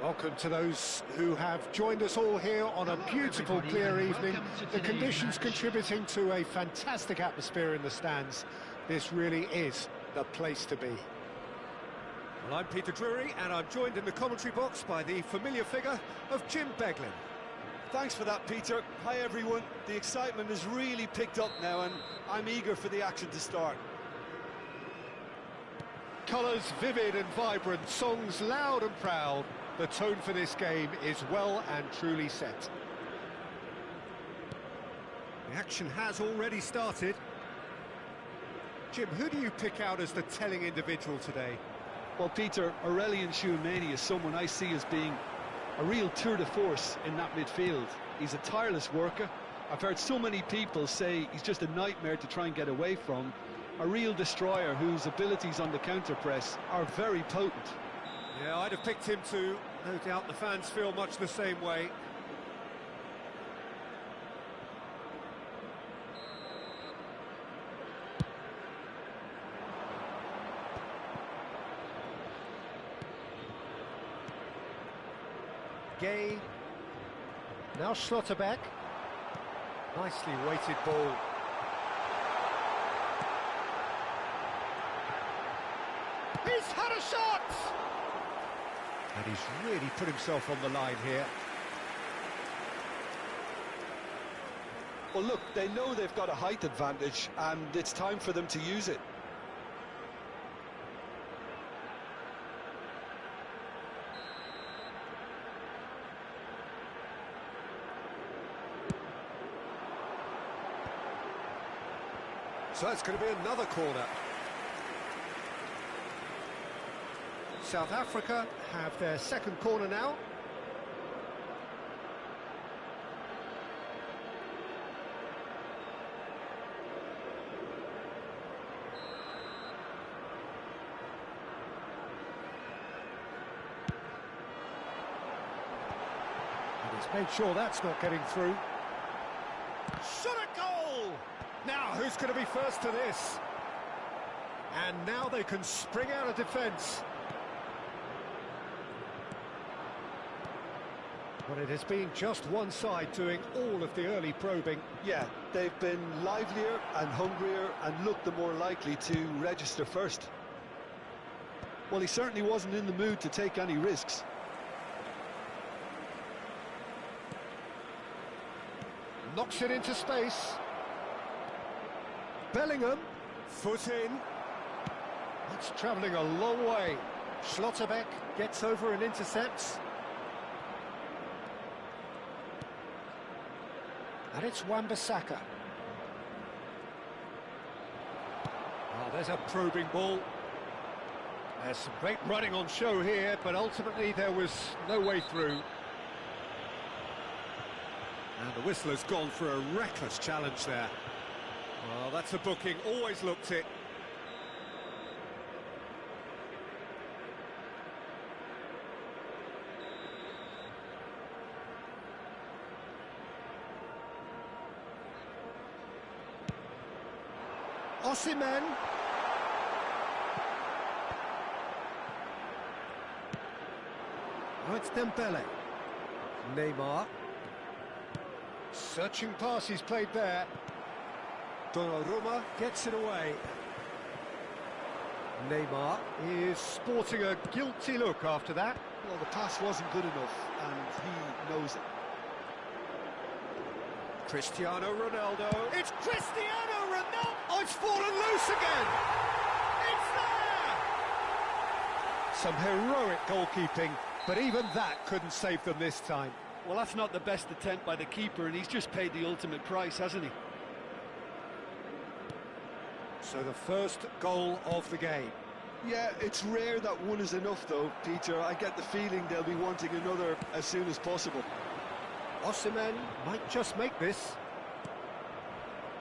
Welcome to those who have joined us all here on a beautiful, clear evening. The conditions contributing to a fantastic atmosphere in the stands. This really is the place to be. Well, I'm Peter Drury, and I'm joined in the commentary box by the familiar figure of Jim Beglin. Thanks for that, Peter. Hi, everyone. The excitement has really picked up now, and I'm eager for the action to start. Colours vivid and vibrant, songs loud and proud. The tone for this game is well and truly set. The action has already started. Jim, who do you pick out as the telling individual today? Well, Peter, Aurélien Tchouameni is someone I see as being a real tour de force in that midfield. He's a tireless worker. I've heard so many people say he's just a nightmare to try and get away from. A real destroyer whose abilities on the counter-press are very potent. Yeah, I'd have picked him too. No doubt the fans feel much the same way. Gay. Now Schlotterbeck. Nicely weighted ball. He's had a shot! And he's really put himself on the line here. Well, look, they know they've got a height advantage, and it's time for them to use it. So it's going to be another corner. South Africa have their second corner now. And he's made sure that's not getting through. Shot a goal! Now, who's going to be first to this? And now they can spring out of defence. But it has been just one side doing all of the early probing. Yeah, they've been livelier and hungrier and looked the more likely to register first. Well, he certainly wasn't in the mood to take any risks. Knocks it into space. Bellingham, foot in. That's travelling a long way. Schlotterbeck gets over and intercepts. And it's Wan-Bissaka. Oh, there's a probing ball. There's some great running on show here, but ultimately there was no way through. And the whistle has gone for a reckless challenge there. Well, that's a booking, always looked it. Osimhen. Oh, it's Dembele. Neymar. Searching pass he's played there. Donnarumma gets it away. Neymar is sporting a guilty look after that. Well, the pass wasn't good enough, and he knows it. Cristiano Ronaldo. It's Cristiano Ronaldo! Oh, it's fallen loose again! It's there! Some heroic goalkeeping, but even that couldn't save them this time. Well, that's not the best attempt by the keeper, and he's just paid the ultimate price, hasn't he? So the first goal of the game. Yeah, it's rare that one is enough, though, Peter. I get the feeling they'll be wanting another as soon as possible. Osimhen might just make this.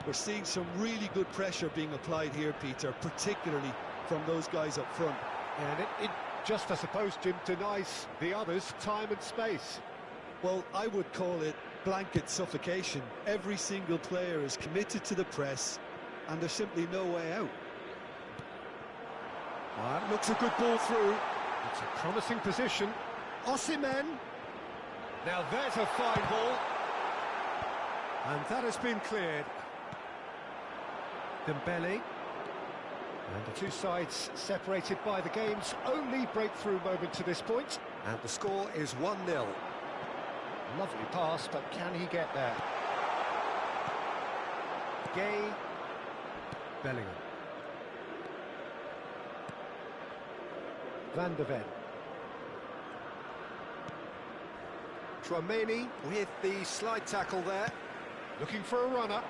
We're seeing some really good pressure being applied here, Peter, particularly from those guys up front. And it just, I suppose, Jim, denies the others time and space. Well, I would call it blanket suffocation. Every single player is committed to the press, and there's simply no way out. That looks a good ball through. It's a promising position. Osimhen. Now there's a fine ball. And that has been cleared. Dembele. And the two sides separated by the game's only breakthrough moment to this point. And the score is 1-0. Lovely pass, but can he get there? Gay. Bellingham. Van de Ven. Tchouaméni with the slide tackle there. Looking for a runner.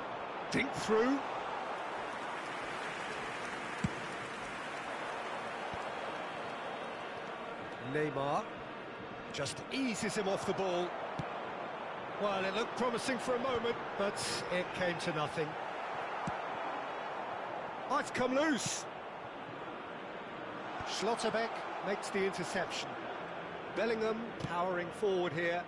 Dink through. Neymar just eases him off the ball. Well, it looked promising for a moment, but it came to nothing. Oh, it's come loose. Schlotterbeck makes the interception. Bellingham powering forward here.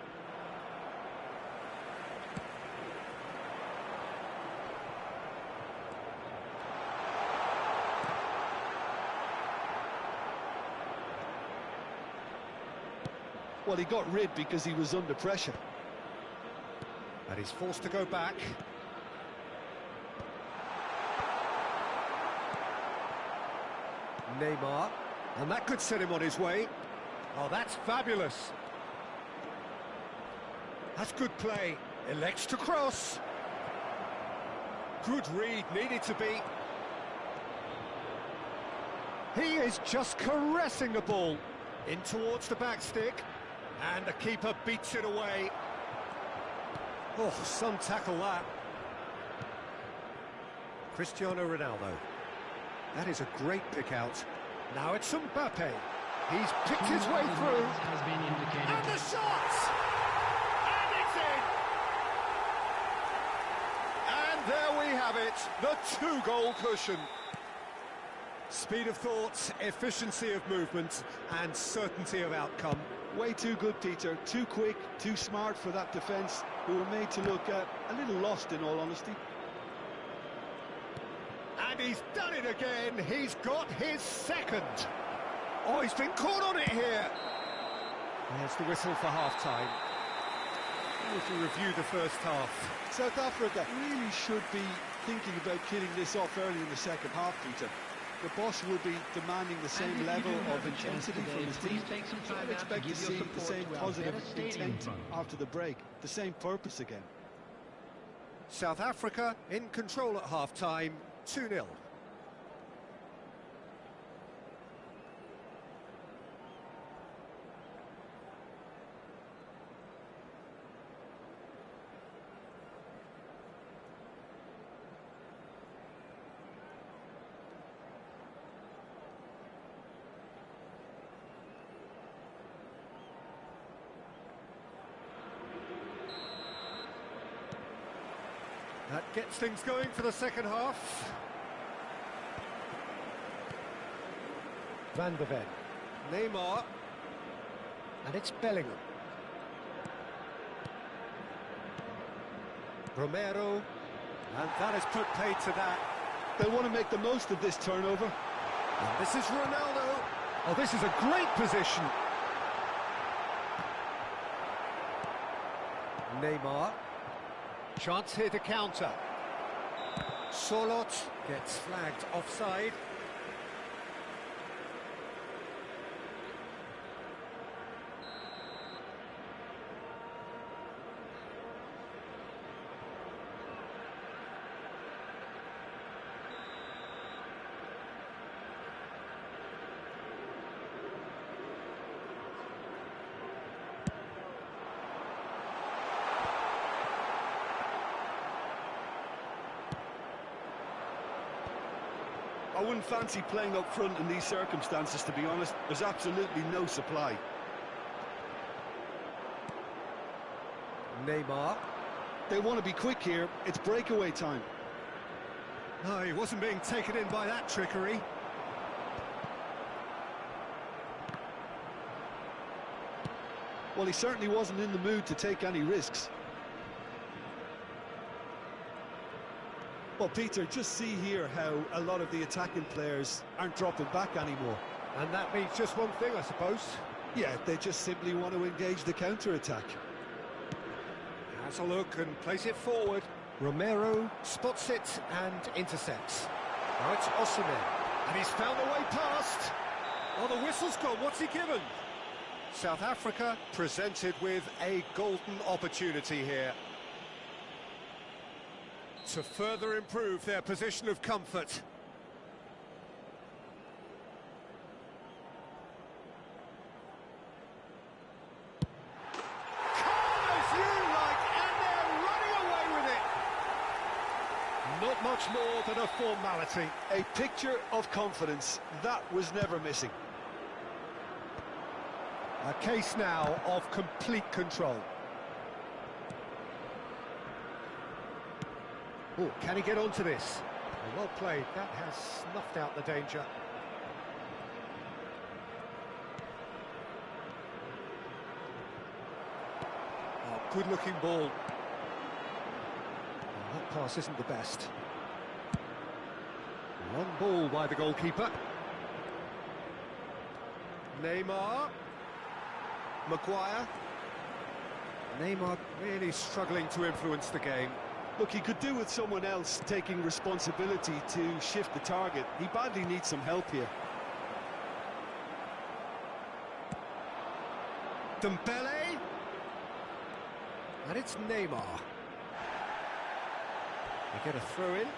Well, he got rid because he was under pressure. And he's forced to go back. Neymar. And that could set him on his way. Oh, that's fabulous. That's good play. Elects to cross. Good read, needed to be. He is just caressing the ball. In towards the back stick. And the keeper beats it away. Oh, some tackle that. Cristiano Ronaldo. That is a great pick out. Now it's Mbappe. He's picked his way through. Has been indicated. And the shot! And it's in! And there we have it, the two-goal cushion. Speed of thought, efficiency of movement, and certainty of outcome. Way too good, Peter. Too quick, too smart for that defence, who were made to look a little lost, in all honesty. And he's done it again. He's got his second. Oh, he's been caught on it here. There's the whistle for half-time. If we review the first half. South Africa really should be thinking about killing this off early in the second half, Peter. The boss will be demanding the same level of intensity from his team. So I expect to see the same positive intent after the break, the same purpose again. South Africa in control at half-time, 2-0. That gets things going for the second half. Van de Ven. Neymar. And it's Bellingham. Romero. And that has put paid to that. They want to make the most of this turnover. And this is Ronaldo. Oh, this is a great position. Neymar. Chance here to counter. Solot gets flagged offside. I wouldn't fancy playing up front in these circumstances, to be honest. There's absolutely no supply. Neymar. They want to be quick here. It's breakaway time. No, he wasn't being taken in by that trickery. Well, he certainly wasn't in the mood to take any risks. Well, Peter, just see here how a lot of the attacking players aren't dropping back anymore. And that means just one thing, I suppose. Yeah, they just simply want to engage the counter-attack. Has a look and plays it forward. Romero spots it and intercepts. Now it's Osimhen, and he's found a way past. Oh, the whistle's gone. What's he given? South Africa presented with a golden opportunity here to further improve their position of comfort. Not much more than a formality. A picture of confidence. That was never missing. A case now of complete control. Oh, can he get onto this? Well played. That has snuffed out the danger. Oh, good-looking ball. That pass isn't the best. Long ball by the goalkeeper. Neymar. Maguire. Neymar really struggling to influence the game. Look, he could do with someone else taking responsibility to shift the target. He badly needs some help here. Dembele. And it's Neymar. They get a throw in.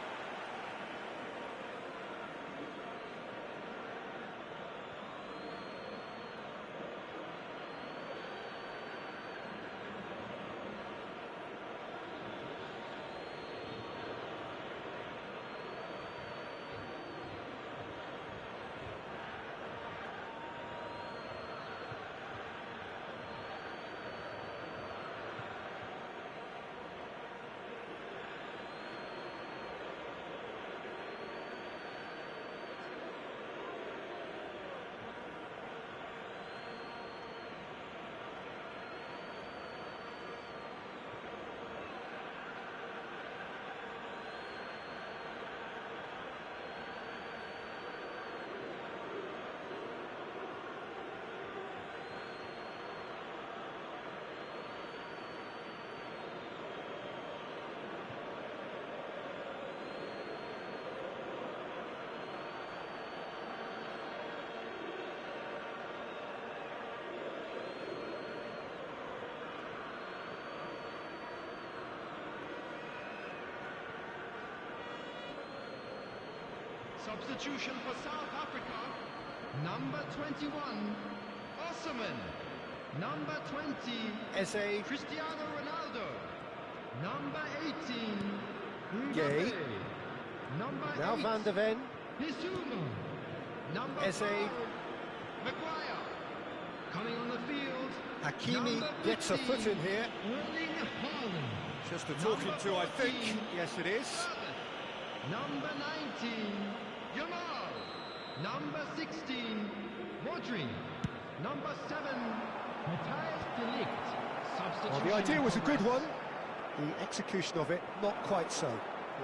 Substitution for South Africa, number 21, Osimhen, number 20, Eze. Cristiano Ronaldo, number 18, Gay. Mbappe, number Now 8, Van der Ven. Bissouma, number Eze. 5, Maguire, coming on the field, Hakimi number gets a 15, foot in here. Erling Haaland, Just a talking number to, I think. 14, Yes, it is. number 19, Yamal, number 16, Modric, number 7, Matthias de Ligt. Substitution. Well, the idea was a good for one. The execution of it, not quite so.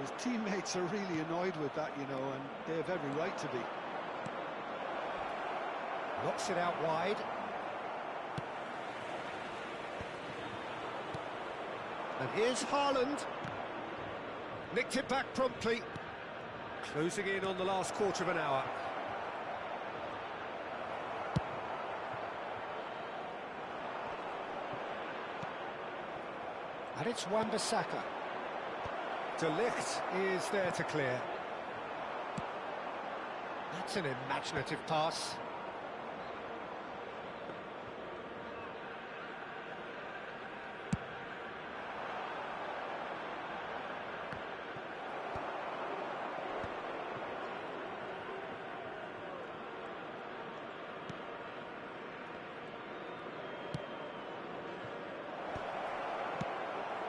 His teammates are really annoyed with that, you know, and they have every right to be. Knocks it out wide. And here's Haaland. Nicked it back promptly. Closing in on the last quarter of an hour. And it's Wan-Bissaka. De Ligt is there to clear. That's an imaginative pass.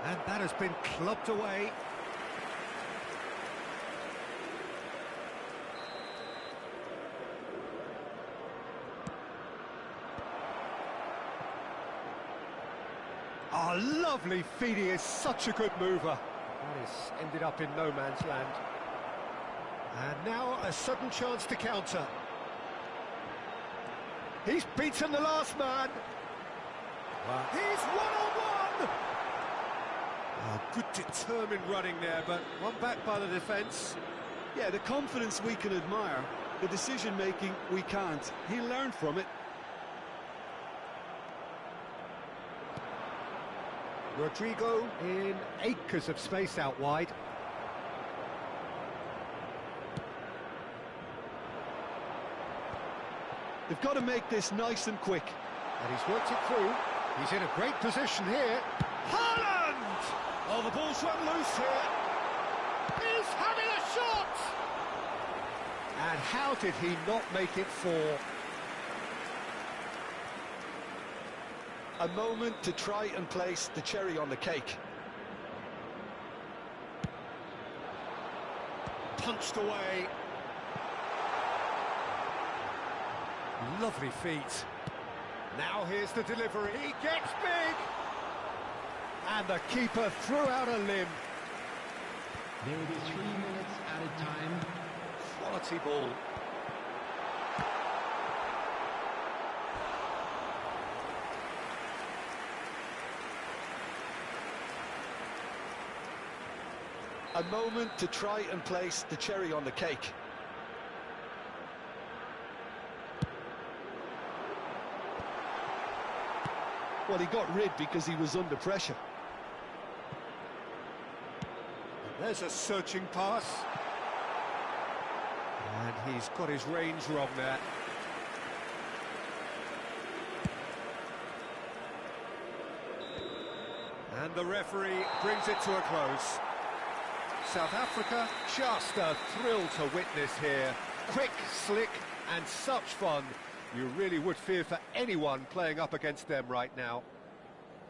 And that has been clubbed away. Oh, lovely feed. He is such a good mover. That has ended up in no man's land. And now a sudden chance to counter. He's beaten the last man. Well, he's one-on-one. Oh, good determined running there, but one back by the defence. Yeah, the confidence we can admire, the decision-making we can't. He learned from it. Rodrigo in acres of space out wide. They've got to make this nice and quick. And he's worked it through. He's in a great position here. Haaland! Oh, the ball's run loose here. He's having a shot! And how did he not make it four? A moment to try and place the cherry on the cake. Punched away. Lovely feet. Now here's the delivery. He gets big! And the keeper threw out a limb. There will be 3 minutes added time. Quality ball. A moment to try and place the cherry on the cake. Well, he got rid because he was under pressure. There's a searching pass. And he's got his range wrong there. And the referee brings it to a close. South Africa, just a thrill to witness here. Quick, slick, and such fun. You really would fear for anyone playing up against them right now.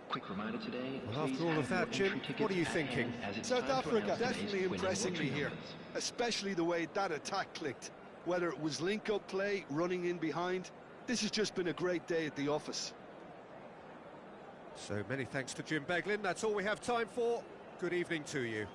Quick reminder today. Well, after all of that, Jim, what are you thinking? South Africa definitely impressing me here, especially the way that attack clicked. Whether it was link-up play, running in behind, this has just been a great day at the office. So many thanks to Jim Beglin. That's all we have time for. Good evening to you.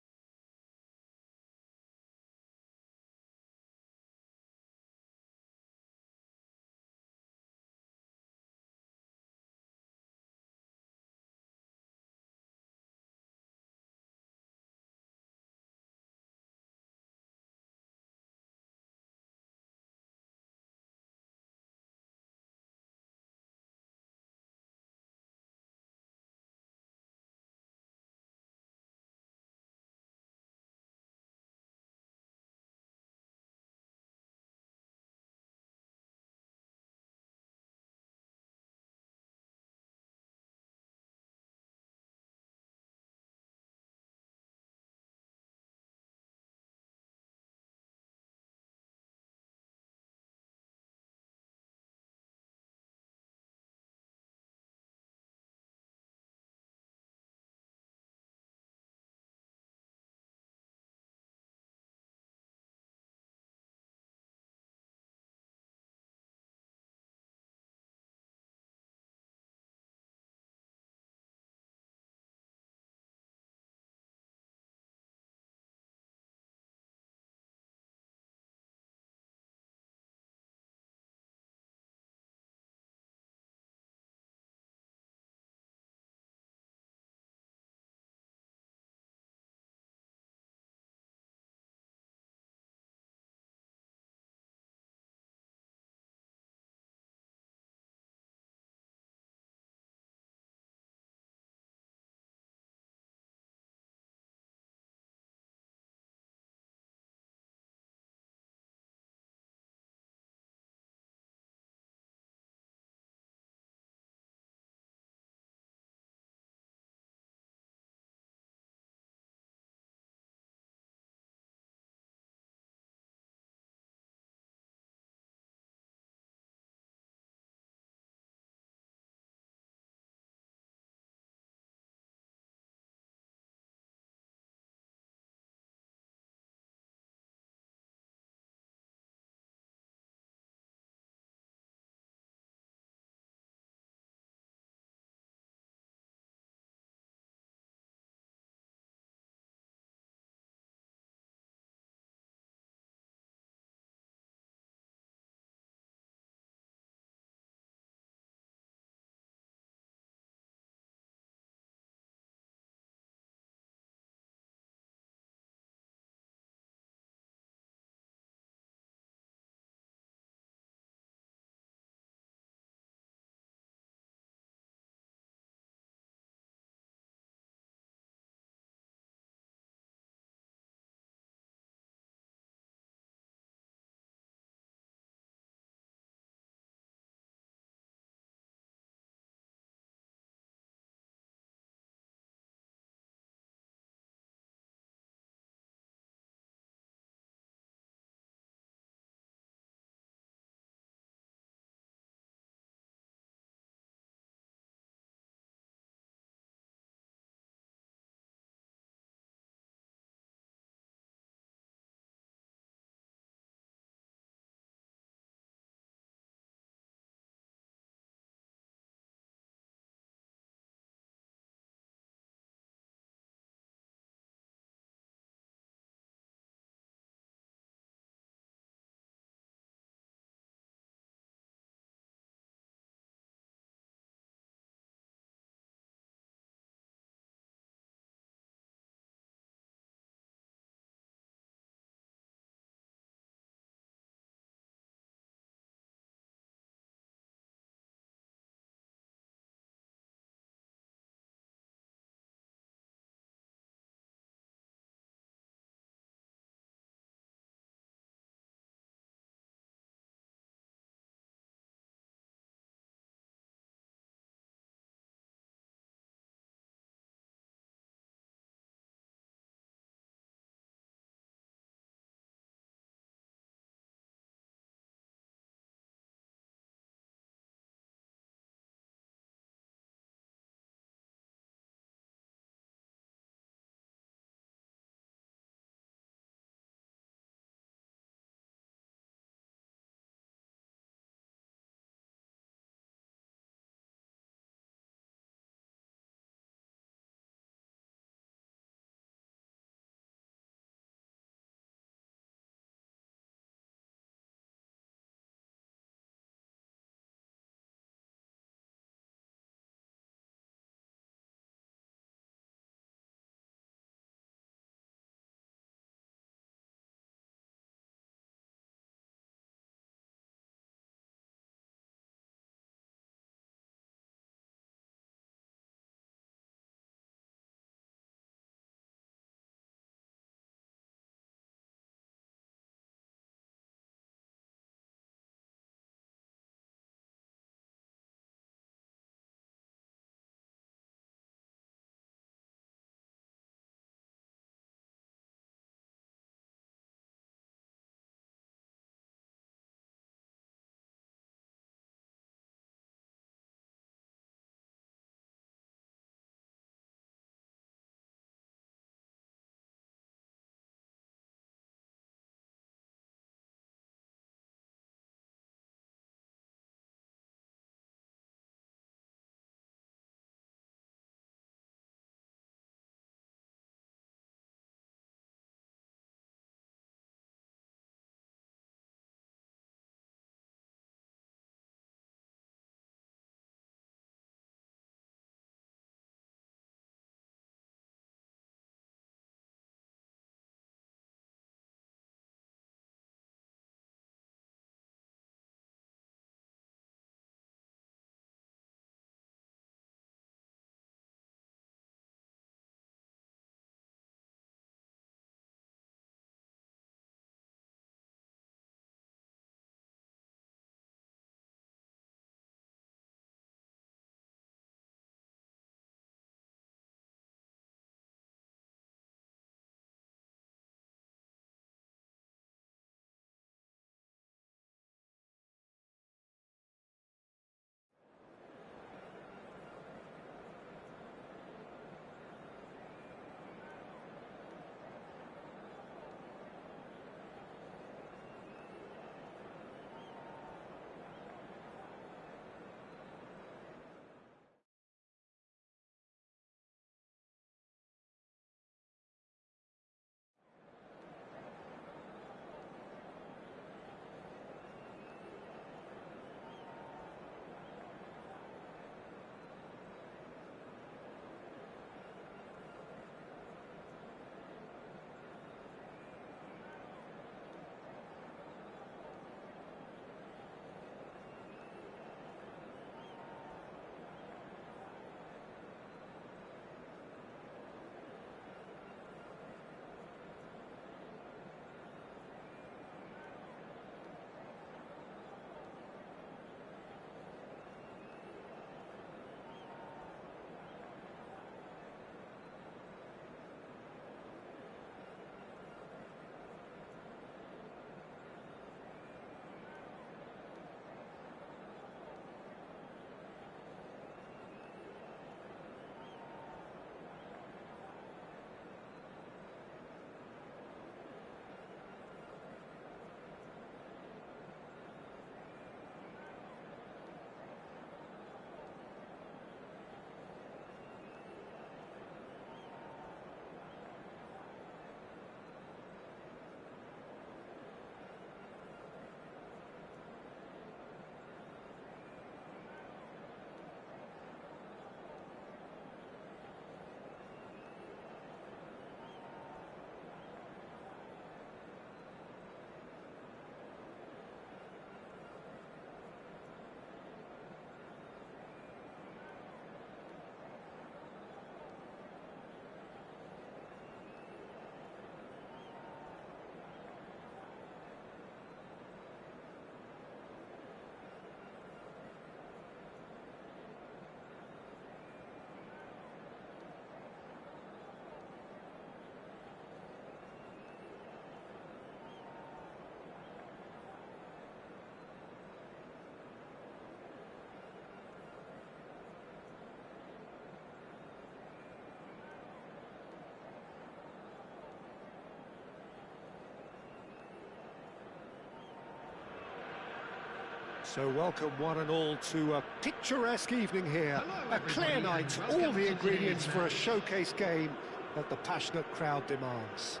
So welcome one and all to a picturesque evening here. Hello, A clear everybody, night, and all welcome the to ingredients today's for a match. showcase game that the passionate crowd demands.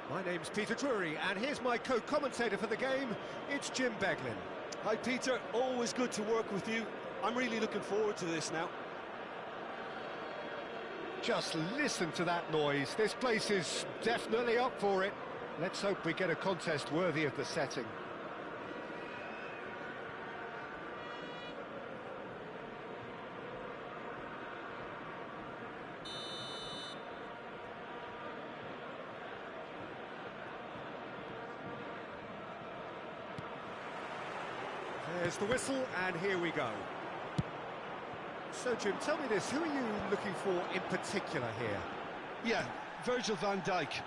My name's Peter Drury, and here's my co-commentator for the game, it's Jim Beglin. Hi Peter, always good to work with you. I'm really looking forward to this now. Just listen to that noise. This place is definitely up for it. Let's hope we get a contest worthy of the setting. There's the whistle, and here we go. So, Jim, tell me this, who are you looking for in particular here? Yeah, Virgil van Dijk.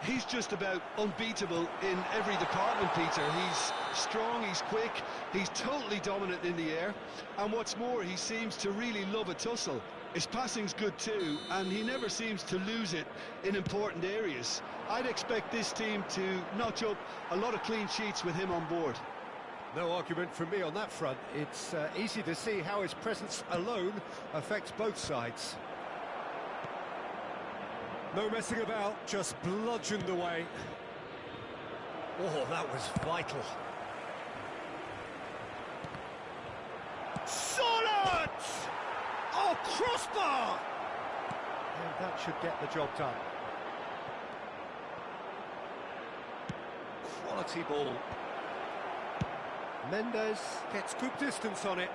He's just about unbeatable in every department, Peter. He's strong, he's quick, he's totally dominant in the air. And what's more, he seems to really love a tussle. His passing's good too, and he never seems to lose it in important areas. I'd expect this team to notch up a lot of clean sheets with him on board. No argument from me on that front. It's easy to see how his presence alone affects both sides. No messing about, just bludgeoned away. Oh, that was vital. Solid! Oh, crossbar! And that should get the job done. Quality ball. Mendes gets good distance on it.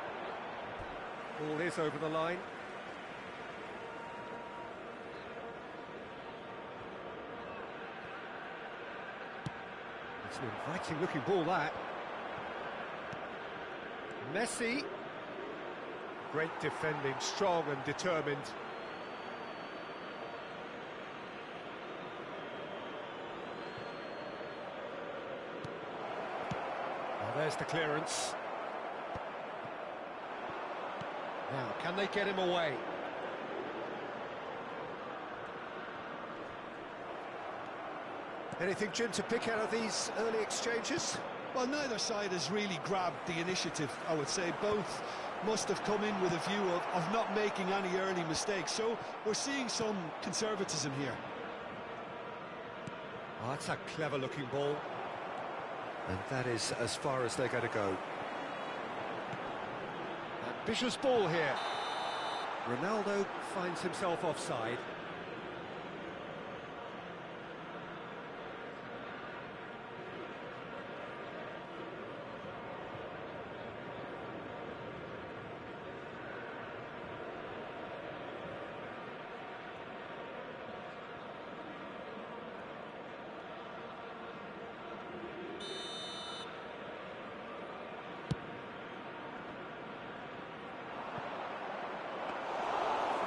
Ball is over the line. It's an inviting looking ball, that. Messi. Great defending, strong and determined. There's the clearance. Now, can they get him away? Anything, Jim, to pick out of these early exchanges? Well, neither side has really grabbed the initiative, I would say. Both must have come in with a view of not making any early mistakes. So we're seeing some conservatism here. Oh, that's a clever-looking ball. And that is as far as they're going to go. Ambitious ball here. Ronaldo finds himself offside.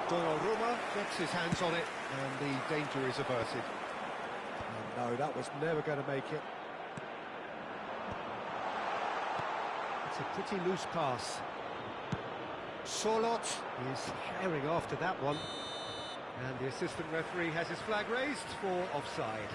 Donnarumma gets his hands on it, and the danger is averted. Oh, no, that was never going to make it. It's a pretty loose pass. Sorloth is herring after that one. And the assistant referee has his flag raised for offside.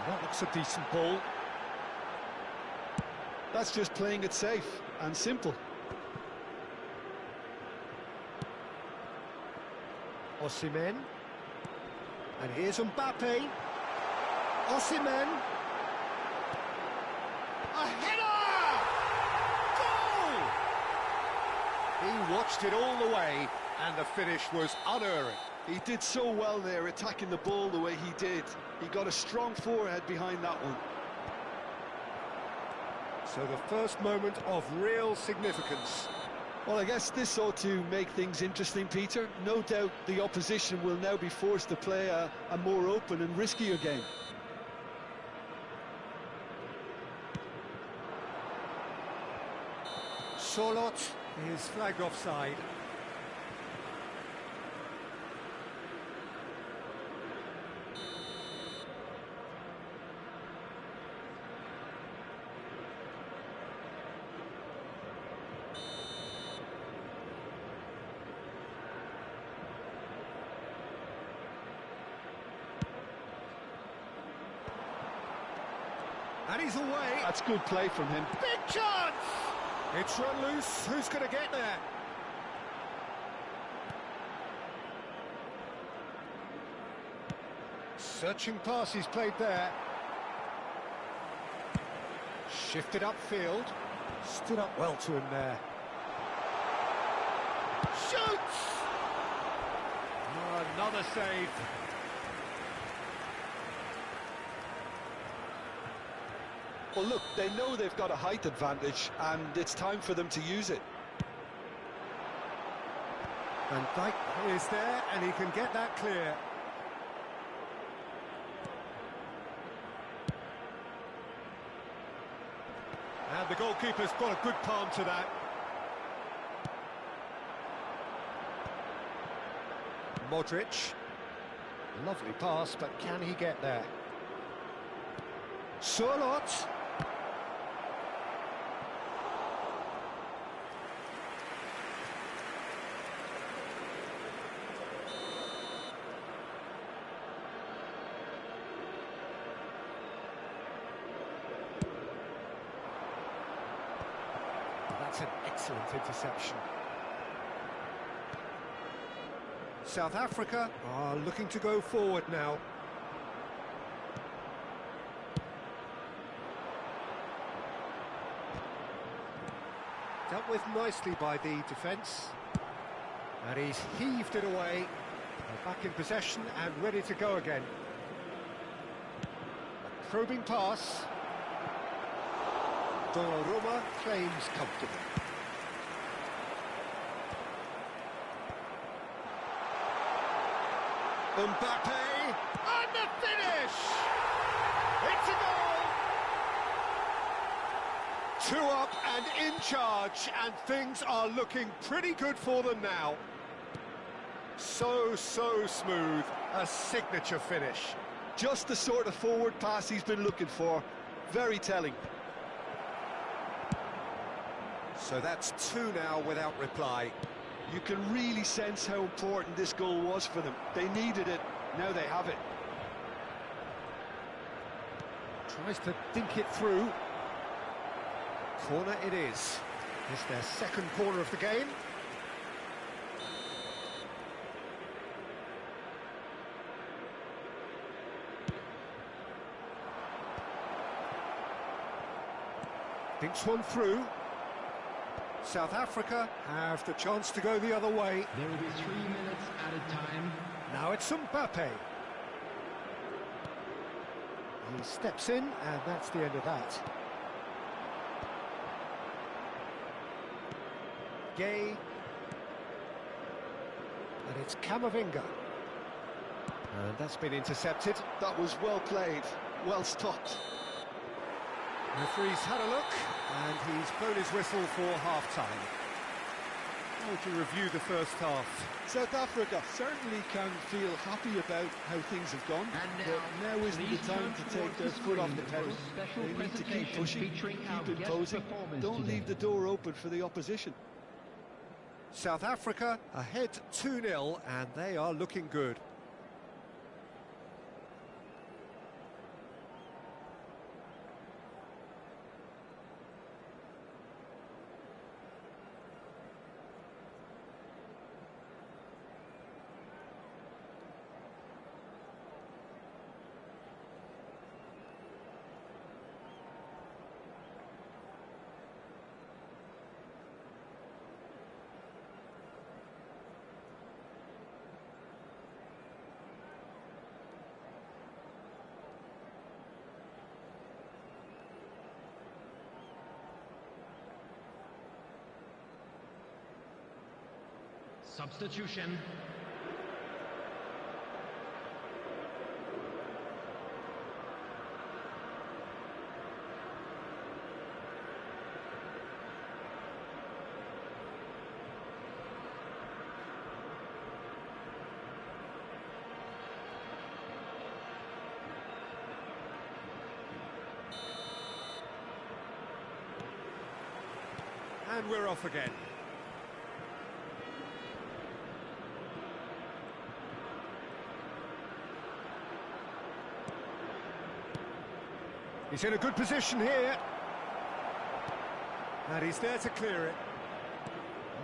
That looks a decent ball. That's just playing it safe and simple. Osimhen. And here's Mbappe. Osimhen. A header! Goal! He watched it all the way, and the finish was unerring. He did so well there, attacking the ball the way he did. He got a strong forehead behind that one. So the first moment of real significance. Well, I guess this ought to make things interesting, Peter. No doubt the opposition will now be forced to play a more open and riskier game. Sorloth is flagged offside. And he's away. That's good play from him. Big chance! It's run loose. Who's going to get there? Searching pass he's played there. Shifted upfield. Stood up well to him there. Shoots! Oh, another save. Well, look, they know they've got a height advantage, and it's time for them to use it. Van Dijk is there, and he can get that clear. And the goalkeeper's got a good palm to that. Modric. Lovely pass, but can he get there? Sørloth. That's an excellent interception. South Africa are looking to go forward now. Dealt with nicely by the defence. And he's heaved it away. They're back in possession and ready to go again. A probing pass. Donnarumma claims comfortable. Mbappe, and the finish! It's a goal! 2 up and in charge, and things are looking pretty good for them now. So smooth, a signature finish. Just the sort of forward pass he's been looking for. Very telling. So that's 2 now without reply. You can really sense how important this goal was for them. They needed it, now they have it. Tries to dink it through. Corner it is. It's their second corner of the game. Dinks one through. South Africa have the chance to go the other way. There will be 3 minutes at a time. Now it's Mbappe. He steps in, and that's the end of that. Gay. And it's Camavinga. And that's been intercepted. That was well played, well stopped. Referee's had a look, and he's blown his whistle for half-time. How would you review the first half? South Africa certainly can feel happy about how things have gone, but now isn't the time to take their foot off the pedal. They need to keep pushing, keep imposing, don't leave the door open for the opposition. South Africa ahead 2-0, and they are looking good. Substitution. And we're off again. He's in a good position here. And he's there to clear it.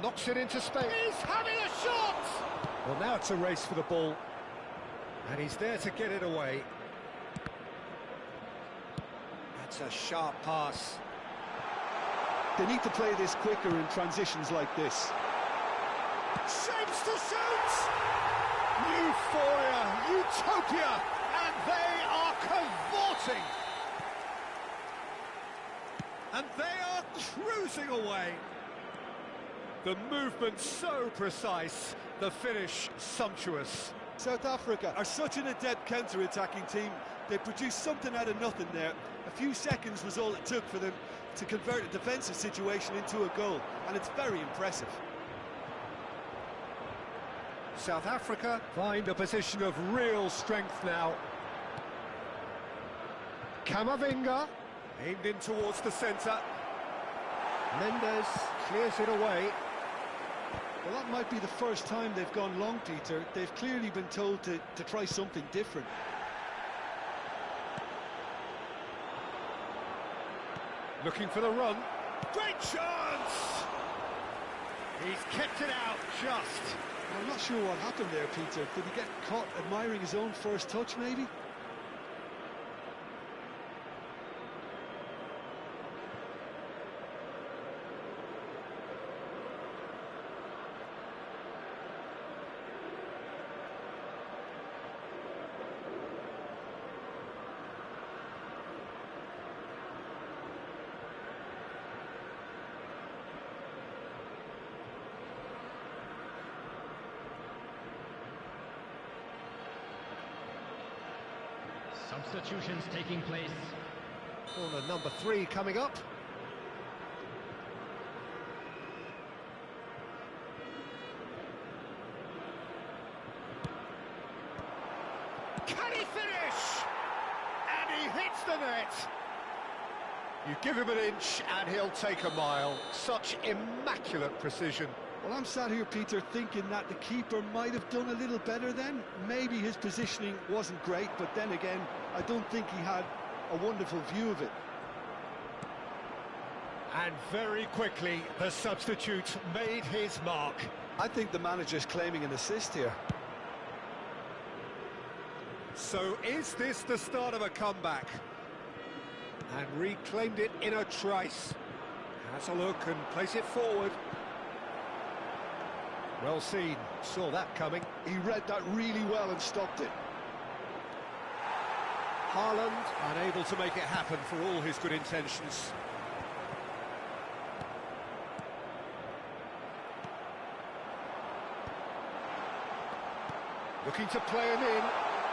Knocks it into space. He's having a shot! Well, now it's a race for the ball. And he's there to get it away. That's a sharp pass. They need to play this quicker in transitions like this. Shapes to shoot! Euphoria, utopia, and they are cavorting. And they are cruising away. The movement so precise, the finish sumptuous. South Africa are such an adept counter-attacking team. They produced something out of nothing there. A few seconds was all it took for them to convert a defensive situation into a goal, and it's very impressive. South Africa find a position of real strength now. Kamavinga, aimed in towards the centre. Mendes clears it away. Well, that might be the first time they've gone long, Peter. They've clearly been told to try something different. Looking for the run. Great chance! He's kept it out just. I'm not sure what happened there, Peter. Did he get caught admiring his own first touch, maybe? Substitutions taking place. Corner number 3 coming up. Can he finish? And he hits the net. You give him an inch and he'll take a mile. Such immaculate precision. Well, I'm sat here, Peter, thinking that the keeper might have done a little better then. Maybe his positioning wasn't great, but then again, I don't think he had a wonderful view of it. And very quickly, the substitute made his mark. I think the manager's claiming an assist here. So is this the start of a comeback? And reclaimed it in a trice. Has a look and plays it forward. Well seen, saw that coming. He read that really well and stopped it. Haaland unable to make it happen for all his good intentions. Looking to play him in.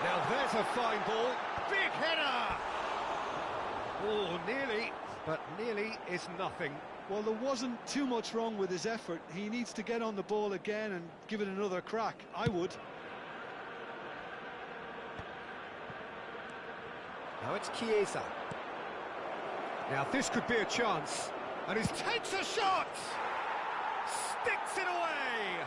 Now there's a fine ball. Big header! Oh, nearly, but nearly is nothing. Well, there wasn't too much wrong with his effort. He needs to get on the ball again and give it another crack. I would. Now it's Chiesa. Now this could be a chance. And he takes a shot! Sticks it away!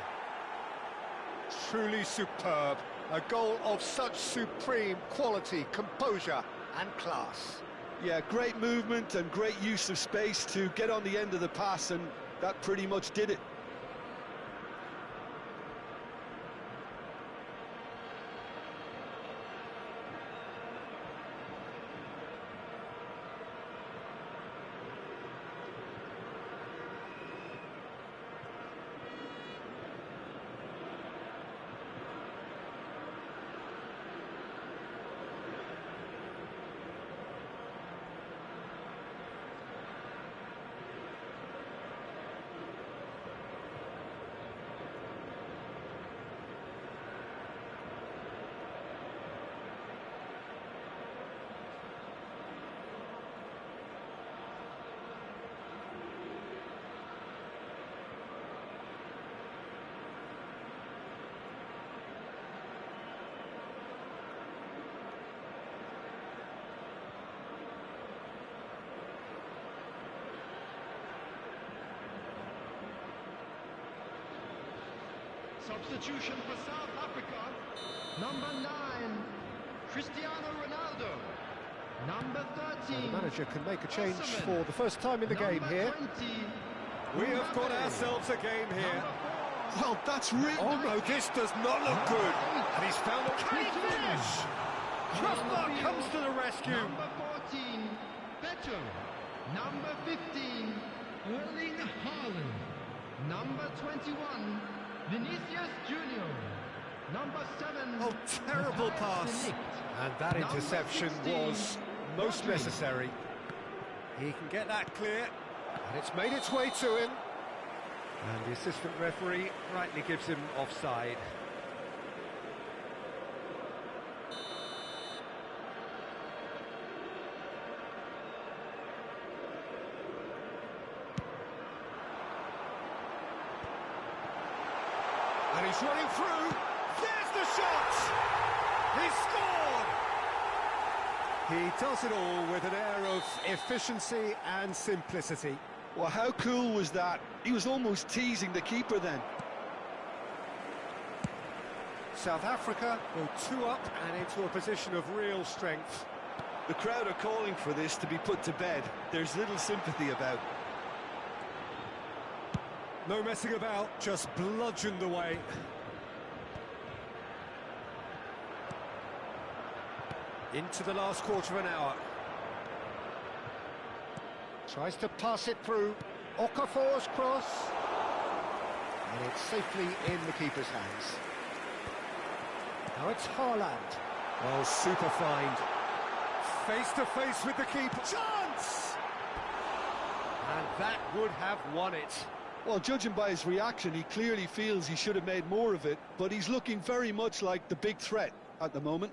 Truly superb. A goal of such supreme quality, composure and class. Yeah, great movement and great use of space to get on the end of the pass, and that pretty much did it. Substitution for South Africa. Number 9, Cristiano Ronaldo. Number 13. The manager can make a change for the first time in the game here. 20. We have got ourselves a game here. Well, that's really... Oh no, this does not look good. And he's found a... Can he finish? Crossbar comes to the rescue. Number 14, Petro. Number 15, Erling Haaland. Number 21, Vinicius Junior. Number 7. Oh, terrible pass. And that interception was most necessary. He can get that clear. And it's made its way to him. And the assistant referee rightly gives him offside. And he's running through. There's the shot! He's scored! He does it all with an air of efficiency and simplicity. Well, how cool was that? He was almost teasing the keeper then. South Africa go 2 up and into a position of real strength. The crowd are calling for this to be put to bed. There's little sympathy about. No messing about, just bludgeoned away. Into the last quarter of an hour. Tries to pass it through. Okafor's cross. And it's safely in the keeper's hands. Now it's Haaland. Oh, super find. Face to face with the keeper. Chance! And that would have won it. Well, judging by his reaction, he clearly feels he should have made more of it, but he's looking very much like the big threat at the moment.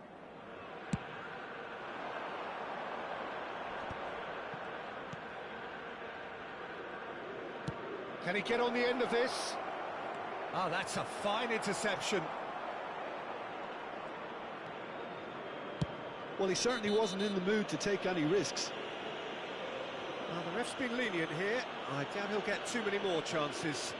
Can he get on the end of this? Oh, that's a fine interception. Well, he certainly wasn't in the mood to take any risks. Well, the ref's been lenient here. I doubt he'll get too many more chances.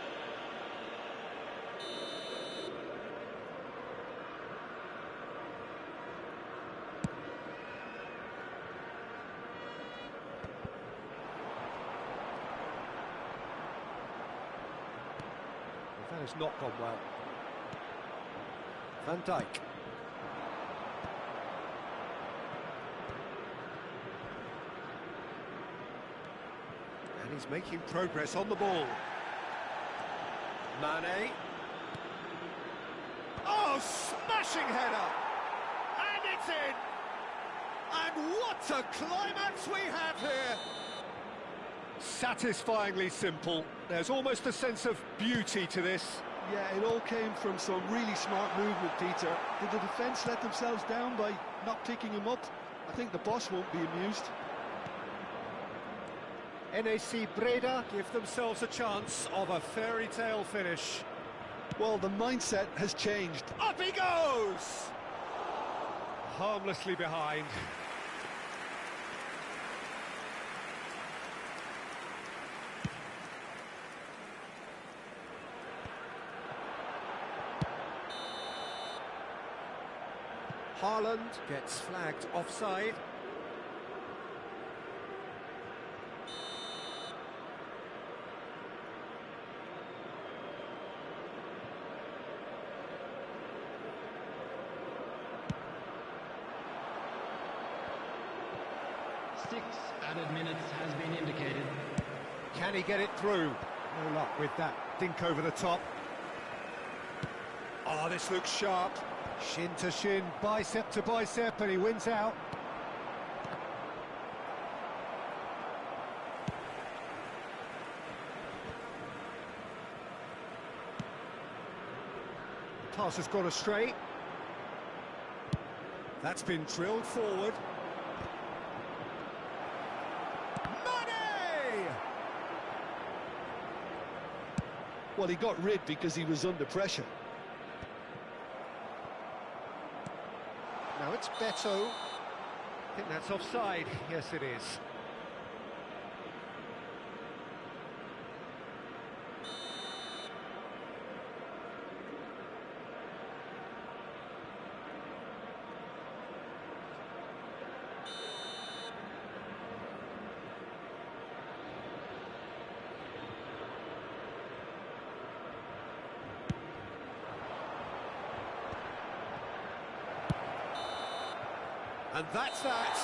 That has not gone well. Van Dijk. And he's making progress on the ball. Mane. Oh, smashing header! And it's in! And what a climax we have here! Satisfyingly simple. There's almost a sense of beauty to this. Yeah, it all came from some really smart movement, Peter. Did the defence let themselves down by not picking him up? I think the boss won't be amused. NAC Breda give themselves a chance of a fairy tale finish. Well, the mindset has changed. Up he goes! Harmlessly behind. Haaland gets flagged offside. Six added minutes has been indicated. Can he get it through? No luck with that dink over the top. Oh, this looks sharp. Shin to shin, bicep to bicep, and he wins out. Pass has gone astray. That's been drilled forward. Money! Well, he got rid because he was under pressure. Now it's Beto. I think that's offside. Yes, it is. And that's that.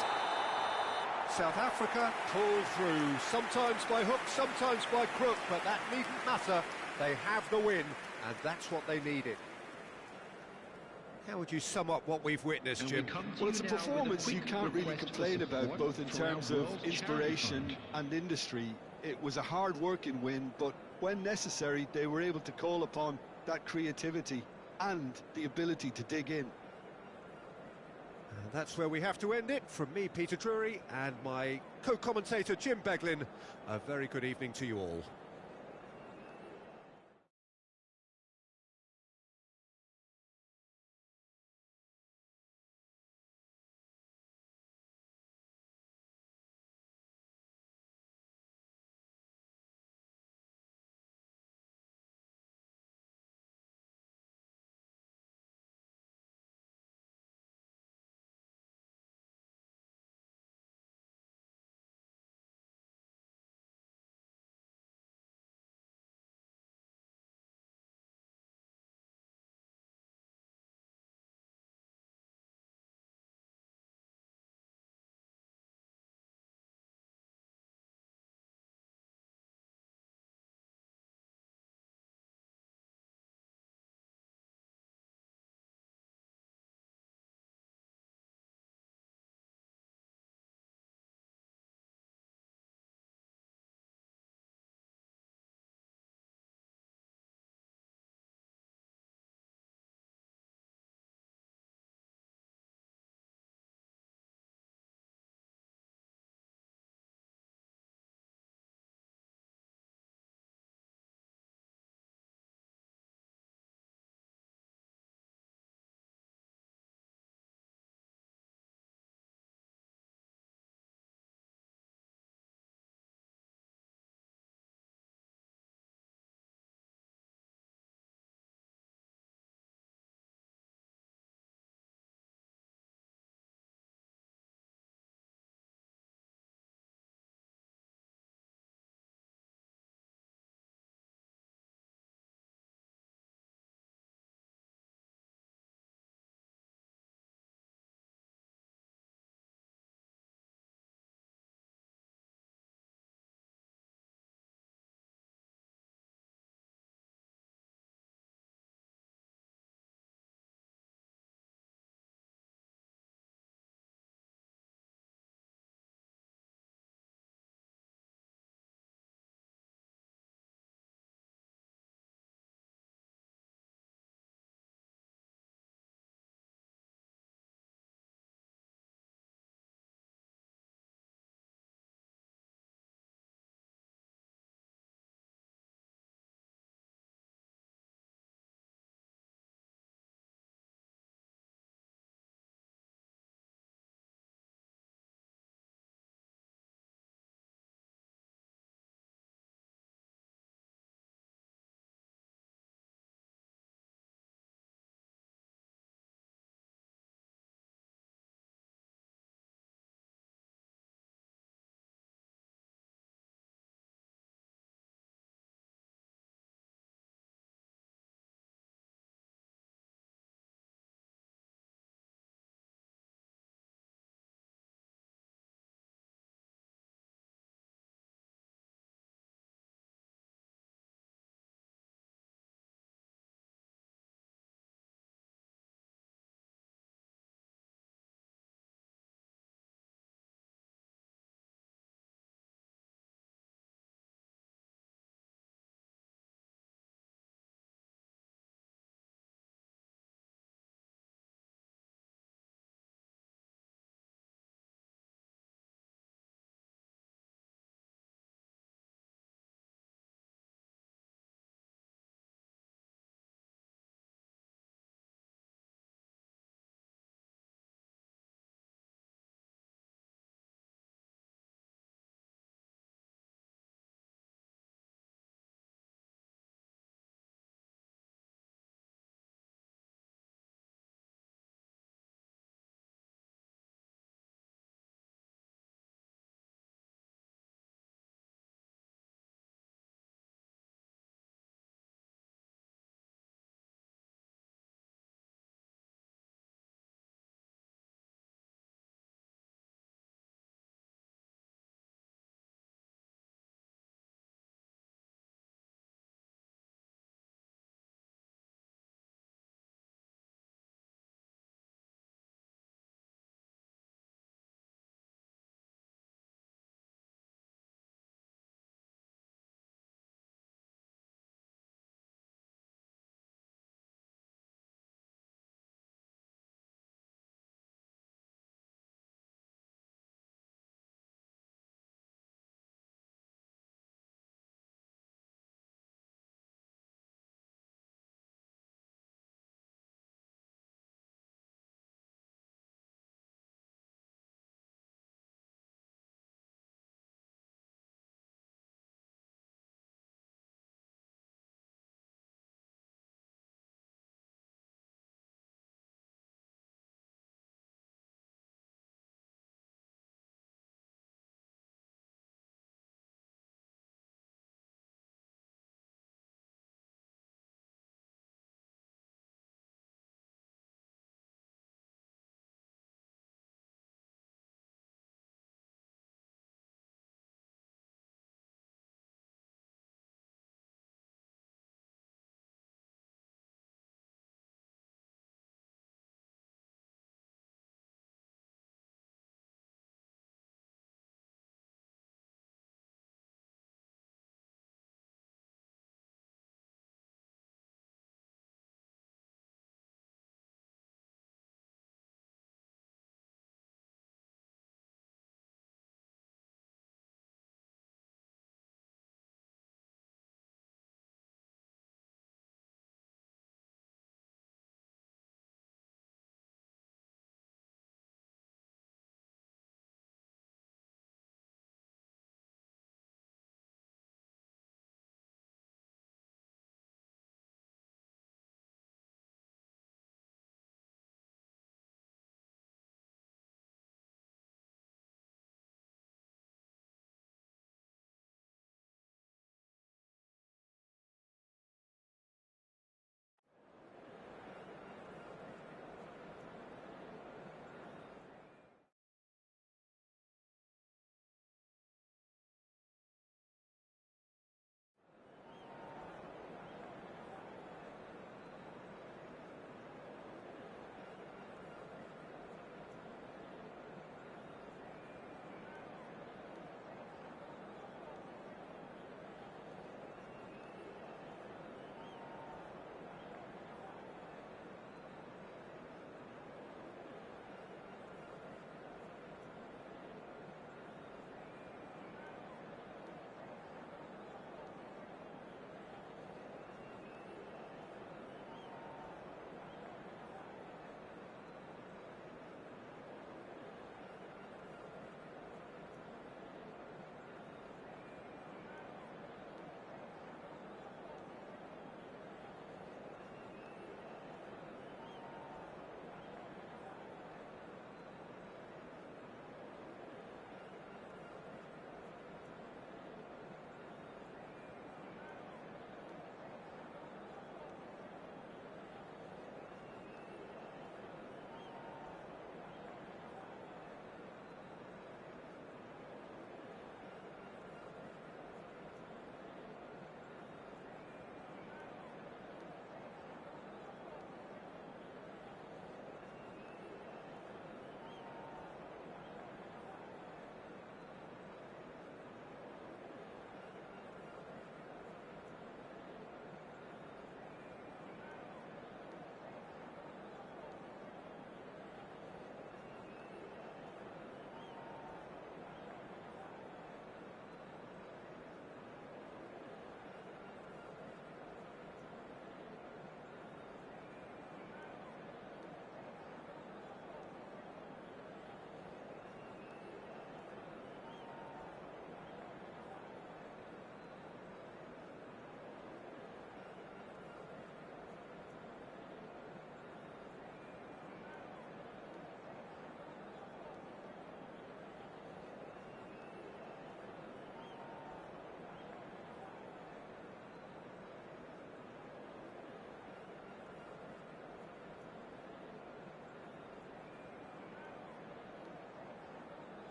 South Africa pulled through, sometimes by hook, sometimes by crook, but that needn't matter. They have the win, and that's what they needed. How would you sum up what we've witnessed, Jim? Well, it's a performance you can't really complain about, both in terms of inspiration and industry. It was a hard-working win, but when necessary, they were able to call upon that creativity and the ability to dig in. And that's where we have to end it. From me, Peter Drury, and my co-commentator, Jim Beglin, a very good evening to you all.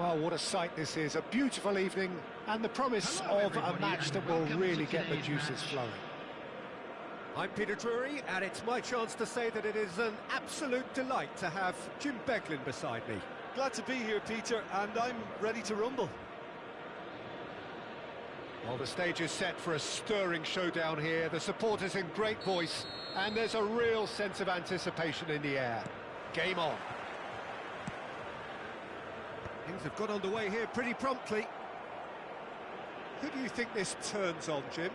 Well, what a sight this is. A beautiful evening and the promise Hello, of a everybody, match and that will welcome really to get the today's juices match. flowing. I'm Peter Drury, and it's my chance to say that it is an absolute delight to have Jim Beglin beside me. Glad to be here, Peter, and I'm ready to rumble. Well, the stage is set for a stirring showdown here. The supporters in great voice, and there's a real sense of anticipation in the air. Game on. Things have got underway here pretty promptly. Who do you think this turns on, Jim?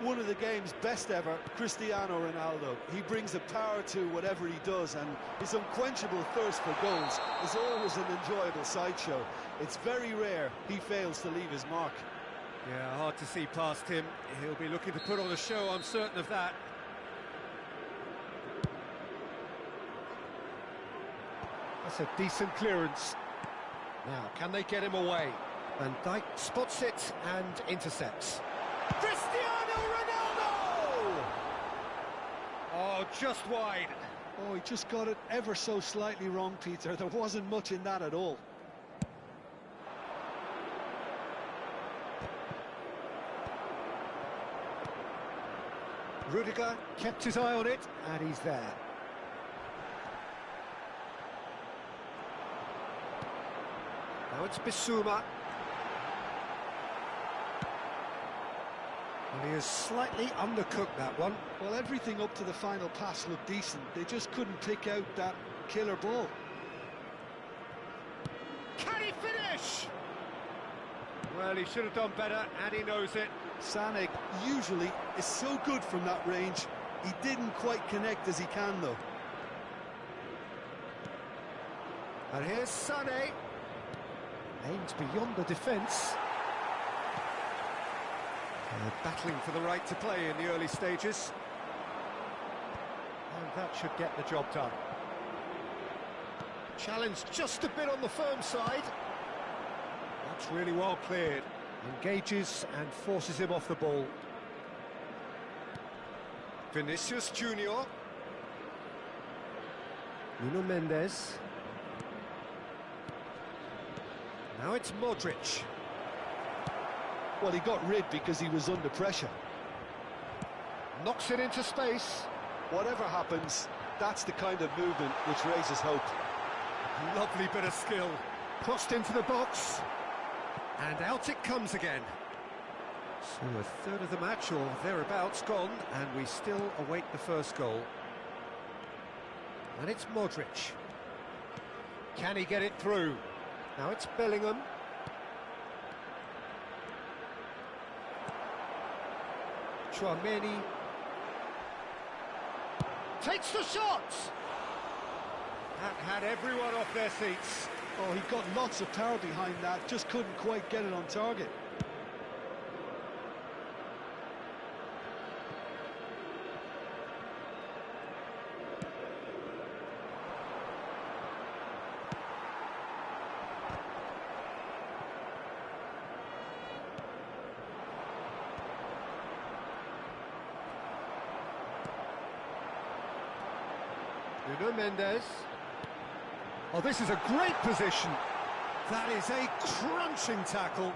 One of the game's best ever, Cristiano Ronaldo. He brings a power to whatever he does, and his unquenchable thirst for goals is always an enjoyable sideshow. It's very rare he fails to leave his mark. Yeah, hard to see past him. He'll be looking to put on a show, I'm certain of that. That's a decent clearance. Now, can they get him away? Van Dijk spots it and intercepts. Cristiano Ronaldo! Oh, just wide. Oh, he just got it ever so slightly wrong, Peter. There wasn't much in that at all. Rudiger kept his eye on it, and he's there. Now it's Bissouma. And he has slightly undercooked that one. Well, everything up to the final pass looked decent. They just couldn't pick out that killer ball. Can he finish? Well, he should have done better, and he knows it. Sané usually is so good from that range. He didn't quite connect as he can, though. And here's Sané. Aims beyond the defence. Battling for the right to play in the early stages. And that should get the job done. Challenged just a bit on the firm side. That's really well cleared. Engages and forces him off the ball. Vinicius Junior. Nuno Mendes. Now it's Modric. Well, he got rid because he was under pressure. Knocks it into space. Whatever happens, that's the kind of movement which raises hope. Lovely bit of skill. Crossed into the box. And out it comes again. So a third of the match, or thereabouts, gone, and we still await the first goal. And it's Modric. Can he get it through? Now it's Bellingham. Chouameni. Takes the shot! That had everyone off their seats. Oh, he got lots of power behind that, just couldn't quite get it on target. Nuno Mendes. Oh, this is a great position. That is a crunching tackle.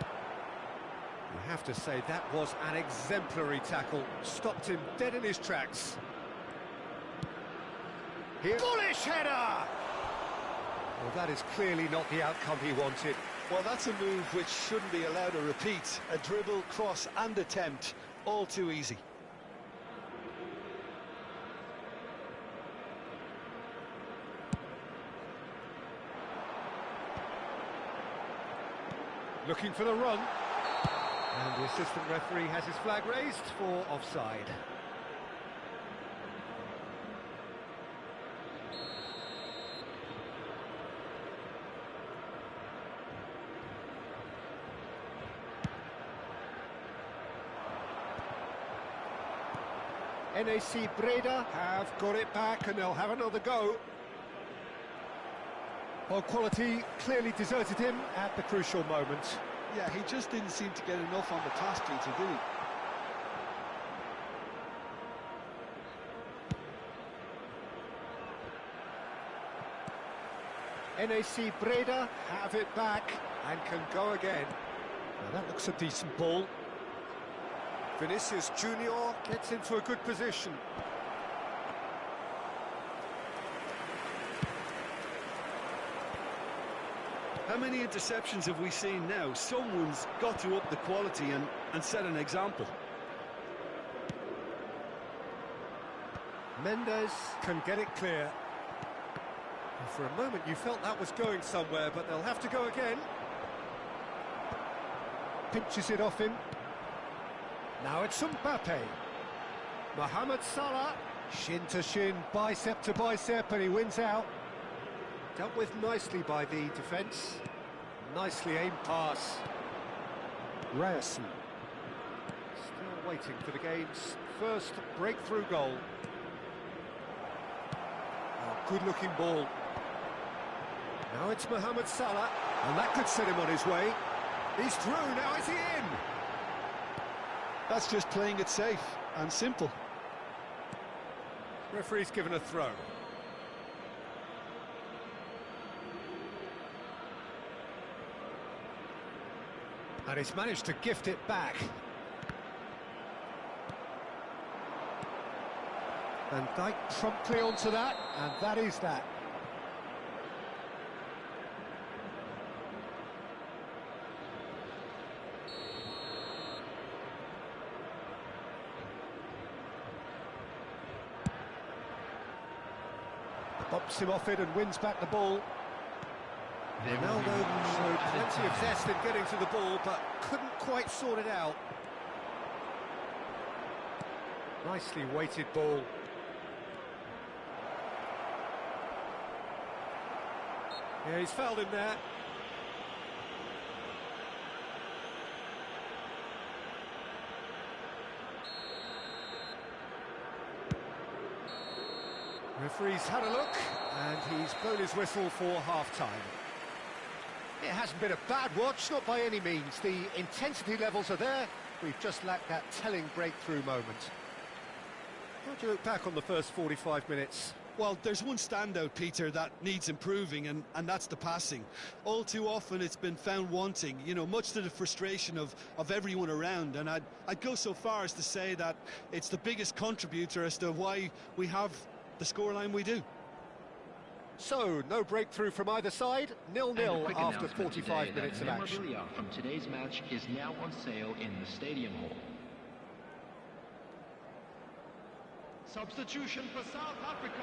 You have to say that was an exemplary tackle. Stopped him dead in his tracks. Here, bullish header! Well, that is clearly not the outcome he wanted. Well, that's a move which shouldn't be allowed to repeat. A dribble, cross and attempt, all too easy. Looking for the run. And the assistant referee has his flag raised for offside. NAC Breda have got it back, and they'll have another go. Well, quality clearly deserted him at the crucial moment. Yeah, he just didn't seem to get enough on the pass, Peter, did he? NAC Breda have it back and can go again. Now that looks a decent ball. Vinicius Junior gets into a good position. How many interceptions have we seen now? Someone's got to up the quality and set an example. Mendes can get it clear. For a moment you felt that was going somewhere, but they'll have to go again. Pinches it off him. Now it's Mbappe. Mohamed Salah, shin to shin, bicep to bicep, and he wins out. Dealt with nicely by the defence. Nicely aimed pass. Ryerson. Still waiting for the game's first breakthrough goal. Oh, good-looking ball. Now it's Mohamed Salah, and that could set him on his way. He's through, now is he in? That's just playing it safe and simple. Referee's given a throw. And he's managed to gift it back. Van Dijk promptly onto that, and that is that. Bumps him off it and wins back the ball. Ronaldo showed plenty of zest in getting to the ball, but couldn't quite sort it out. Nicely weighted ball. Yeah, he's fouled him there. Referee's had a look, and he's blown his whistle for half-time. It hasn't been a bad watch, not by any means. The intensity levels are there. We've just lacked that telling breakthrough moment. How do you look back on the first 45 minutes? Well, there's one standout, Peter, that needs improving, and that's the passing. All too often it's been found wanting, you know, much to the frustration of everyone around, and I'd go so far as to say that it's the biggest contributor as to why we have the scoreline we do. So, no breakthrough from either side, 0-0 after 45 minutes of action. Memorabilia from today's match is now on sale in the Stadium Hall. Substitution for South Africa,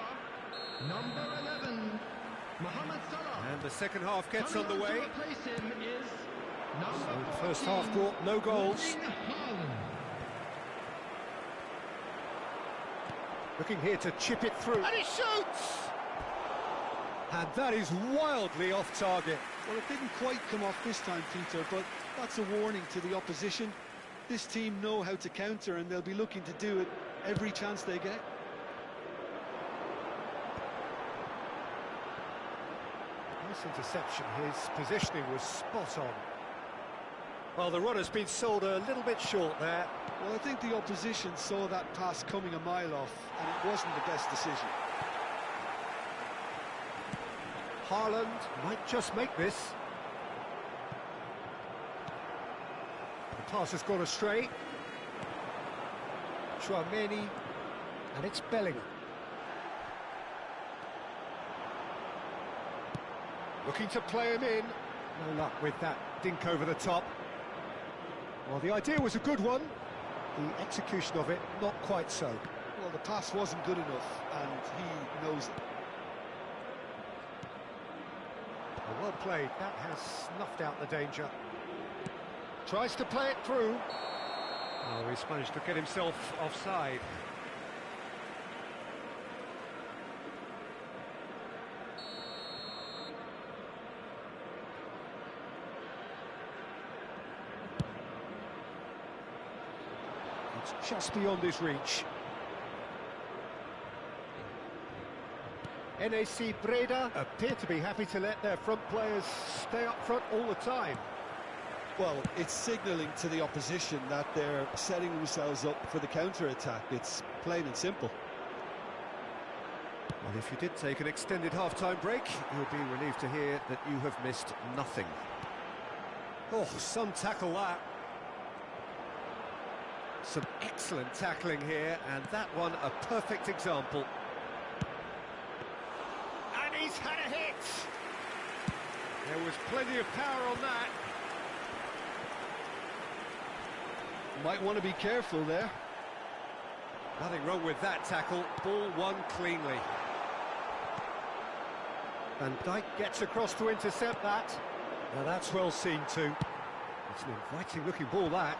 number 11, Mohamed Salah. And the second half gets underway. To replace him is So the first half brought no goals. Looking here to chip it through. And he shoots! And that is wildly off target. Well, it didn't quite come off this time, Peter, but that's a warning to the opposition. This team know how to counter, and they'll be looking to do it every chance they get. Nice interception. His positioning was spot on. Well, the runner's been sold a little bit short there. Well, I think the opposition saw that pass coming a mile off, and it wasn't the best decision. Haaland might just make this. The pass has gone astray. Chouameni, and it's Bellingham. Looking to play him in. No luck with that dink over the top. Well, the idea was a good one. The execution of it, not quite so. Well, the pass wasn't good enough, and he knows it. Well played. That has snuffed out the danger. Tries to play it through. Oh, he's managed to get himself offside. It's just beyond his reach. NAC Breda appear to be happy to let their front players stay up front all the time. Well, it's signalling to the opposition that they're setting themselves up for the counter-attack. It's plain and simple. Well, if you did take an extended half-time break, you'll be relieved to hear that you have missed nothing. Oh, some tackle that. Some excellent tackling here, and that one a perfect example. And he's had a hit! There was plenty of power on that. Might want to be careful there. Nothing wrong with that tackle, ball won cleanly. Van Dijk gets across to intercept that. Now that's well seen too. It's an inviting looking ball, that.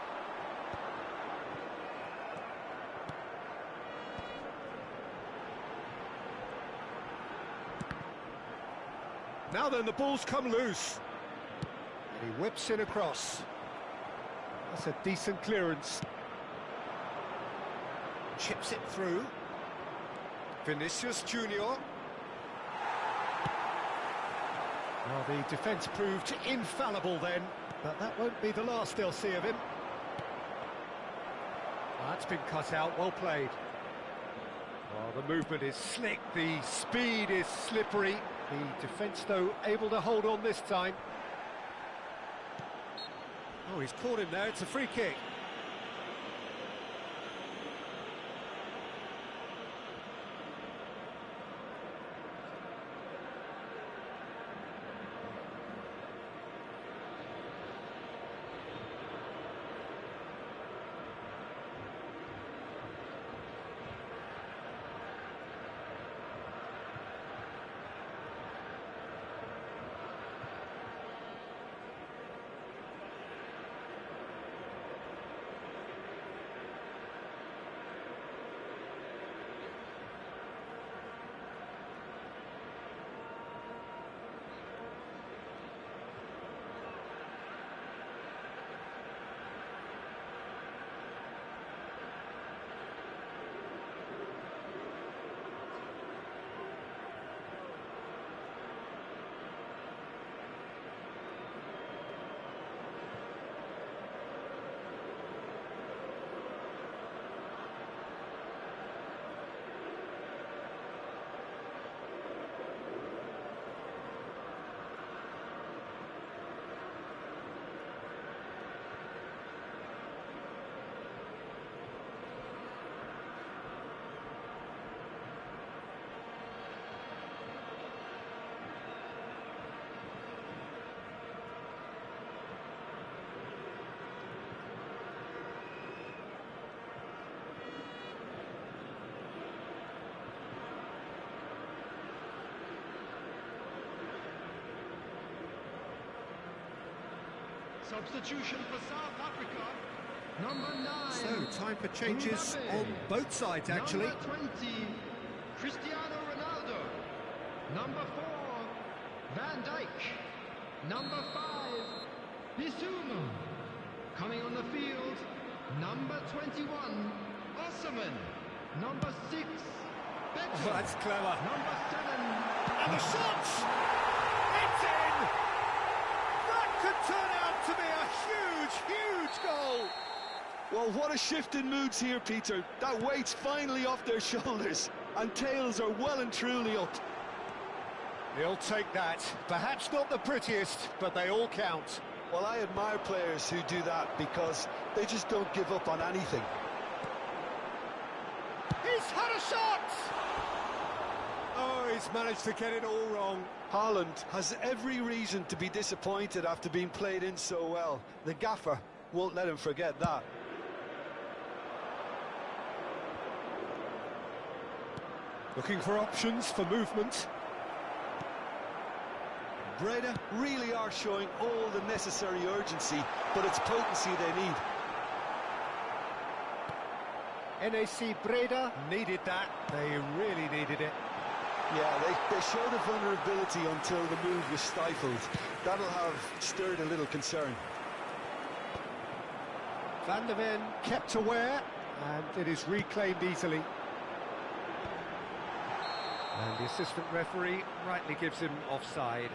Now then, the ball's come loose. And he whips it across. That's a decent clearance. Chips it through. Vinicius Junior. Well, the defence proved infallible then, but that won't be the last they'll see of him. That's been cut out, well played. Well, the movement is slick, the speed is slippery. The defence, though, able to hold on this time. Oh, he's caught him there, it's a free kick. Substitution for South Africa. Number 9. So, time for changes on both sides, actually. Number 20, Cristiano Ronaldo. Number 4, Van Dijk. Number 5, Bissouma. Coming on the field, number 21, Osman. Number 6, Beckham. Oh, that's clever. Number 7, And the shot! It's in! That could turn out to be a huge, huge goal! Well, what a shift in moods here, Peter. That weight's finally off their shoulders, and tails are well and truly up. He'll take that. Perhaps not the prettiest, but they all count. Well, I admire players who do that because they just don't give up on anything. He's had a shot! Oh, he's managed to get it all wrong. Haaland has every reason to be disappointed after being played in so well. The gaffer won't let him forget that. Looking for options for movement. Breda really are showing all the necessary urgency, but it's potency they need. NAC Breda needed that. They really needed it. Yeah, they showed a vulnerability until the move was stifled. That'll have stirred a little concern. Van der Ven kept aware, and it is reclaimed easily. And the assistant referee rightly gives him offside.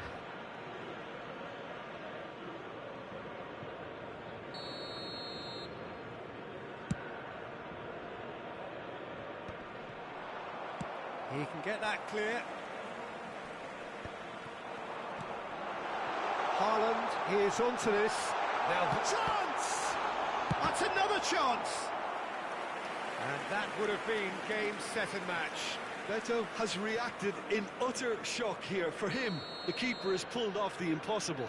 He can get that clear. Haaland is onto this. Now the chance! That's another chance! And that would have been game, set and match. Beto has reacted in utter shock here. For him, the keeper has pulled off the impossible.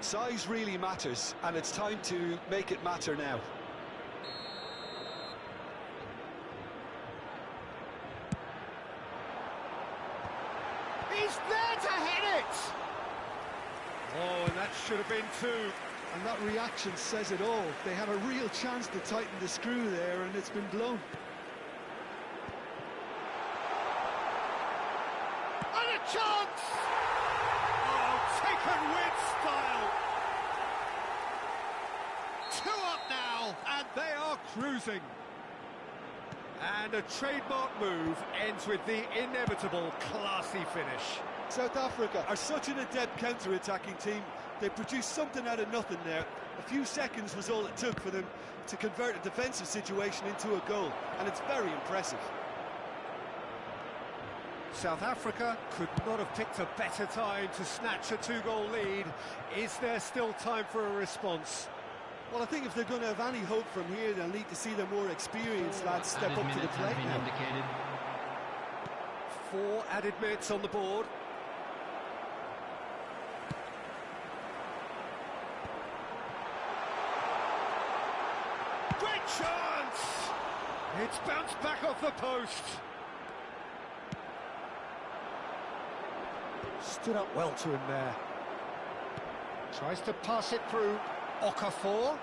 Size really matters, and it's time to make it matter now. He's there to hit it! Oh, and that should have been two. And that reaction says it all. They had a real chance to tighten the screw there, and it's been blown. And a chance! Oh, taken with style. 2 up now, and they are cruising. And a trademark move ends with the inevitable classy finish. South Africa are such an adept counter-attacking team. They produced something out of nothing there. A few seconds was all it took for them to convert a defensive situation into a goal, and it's very impressive. South Africa could not have picked a better time to snatch a 2-goal lead. Is there still time for a response? Well, I think if they're going to have any hope from here, they'll need to see the more experienced lads step up to the plate now. 4 added minutes on the board. Great chance! It's bounced back off the post. Stood up well to him there. Tries to pass it through. Okafor.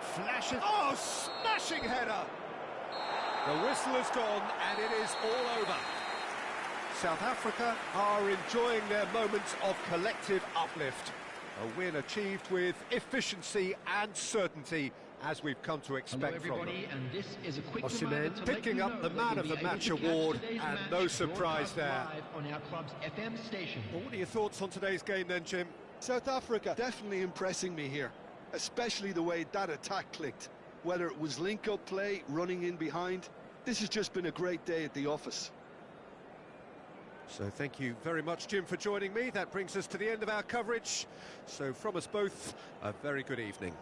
Flashes. Oh, smashing header! The whistle has gone and it is all over. South Africa are enjoying their moments of collective uplift. A win achieved with efficiency and certainty, as we've come to expect from them. And this is a quick Osimhen picking up the Man of the Match award, and no surprise there. on our club's FM station. Well, what are your thoughts on today's game then, Jim? South Africa definitely impressing me here, especially the way that attack clicked. Whether it was link-up play, running in behind, this has just been a great day at the office. So thank you very much, Jim, for joining me. That brings us to the end of our coverage. So from us both, a very good evening.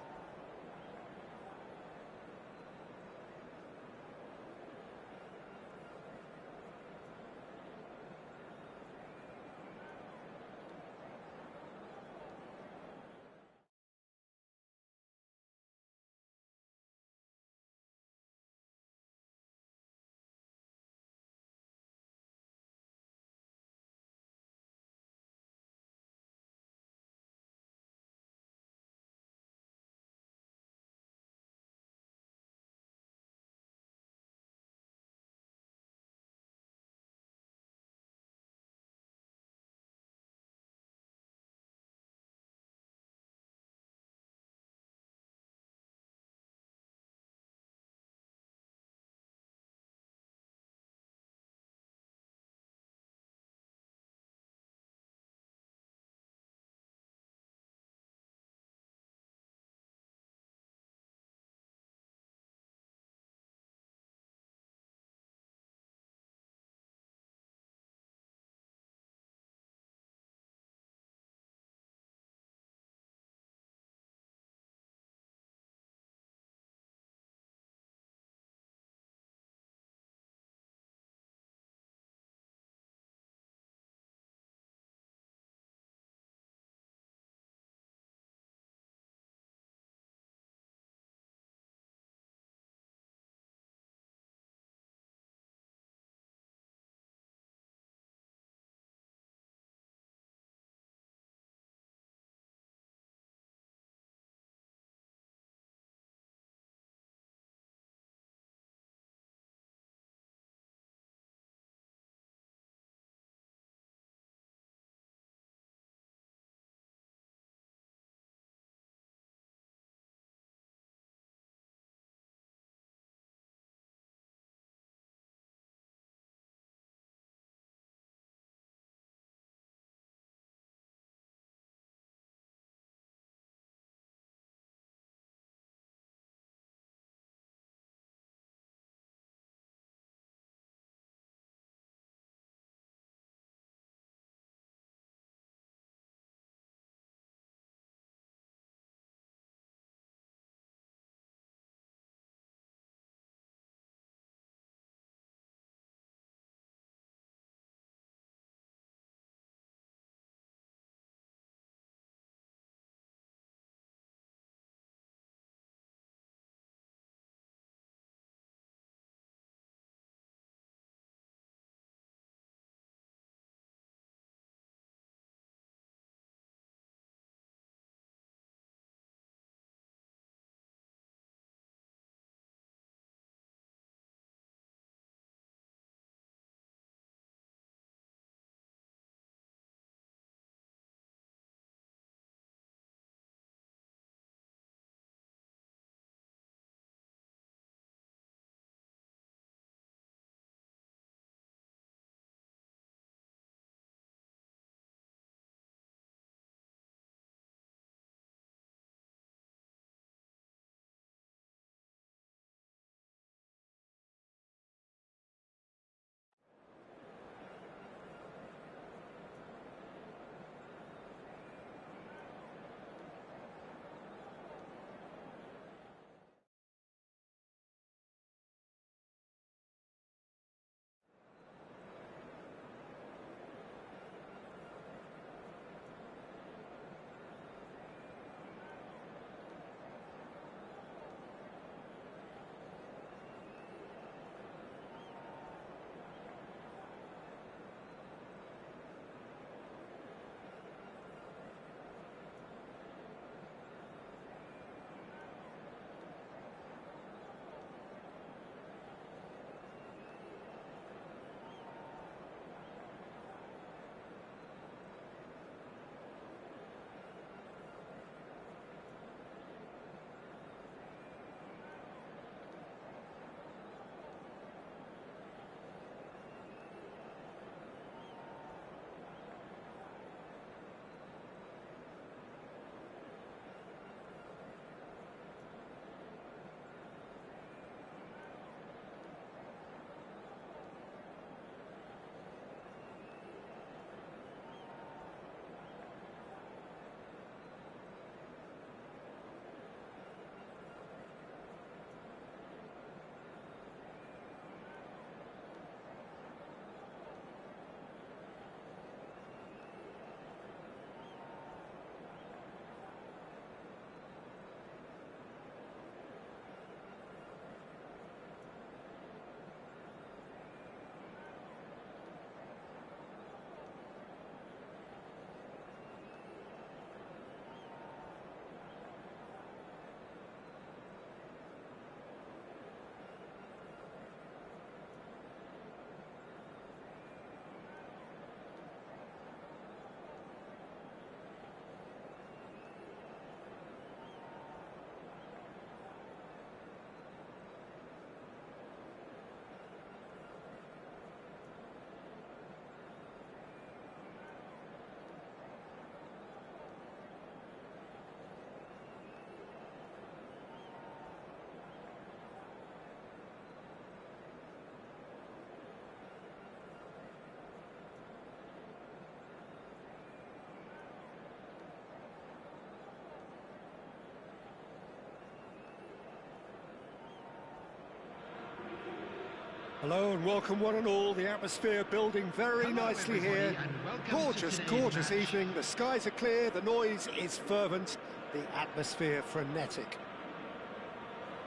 Hello and welcome one and all. The atmosphere building very Hello, nicely everybody, here. and welcome Gorgeous, to today's gorgeous match. evening. The skies are clear, the noise is fervent, the atmosphere frenetic.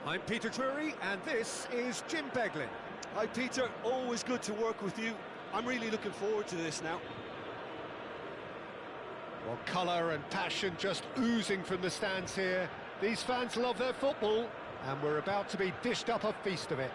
I'm Peter Drury and this is Jim Beglin. Hi Peter, always good to work with you. I'm really looking forward to this now. Well, colour and passion just oozing from the stands here. These fans love their football and we're about to be dished up a feast of it.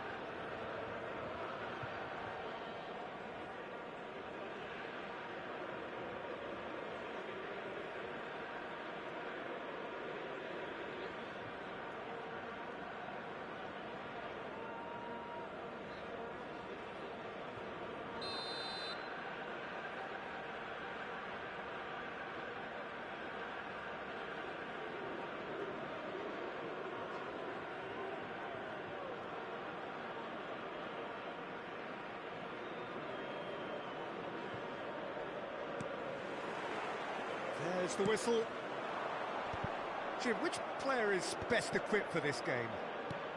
There's the whistle. Jim, which player is best equipped for this game?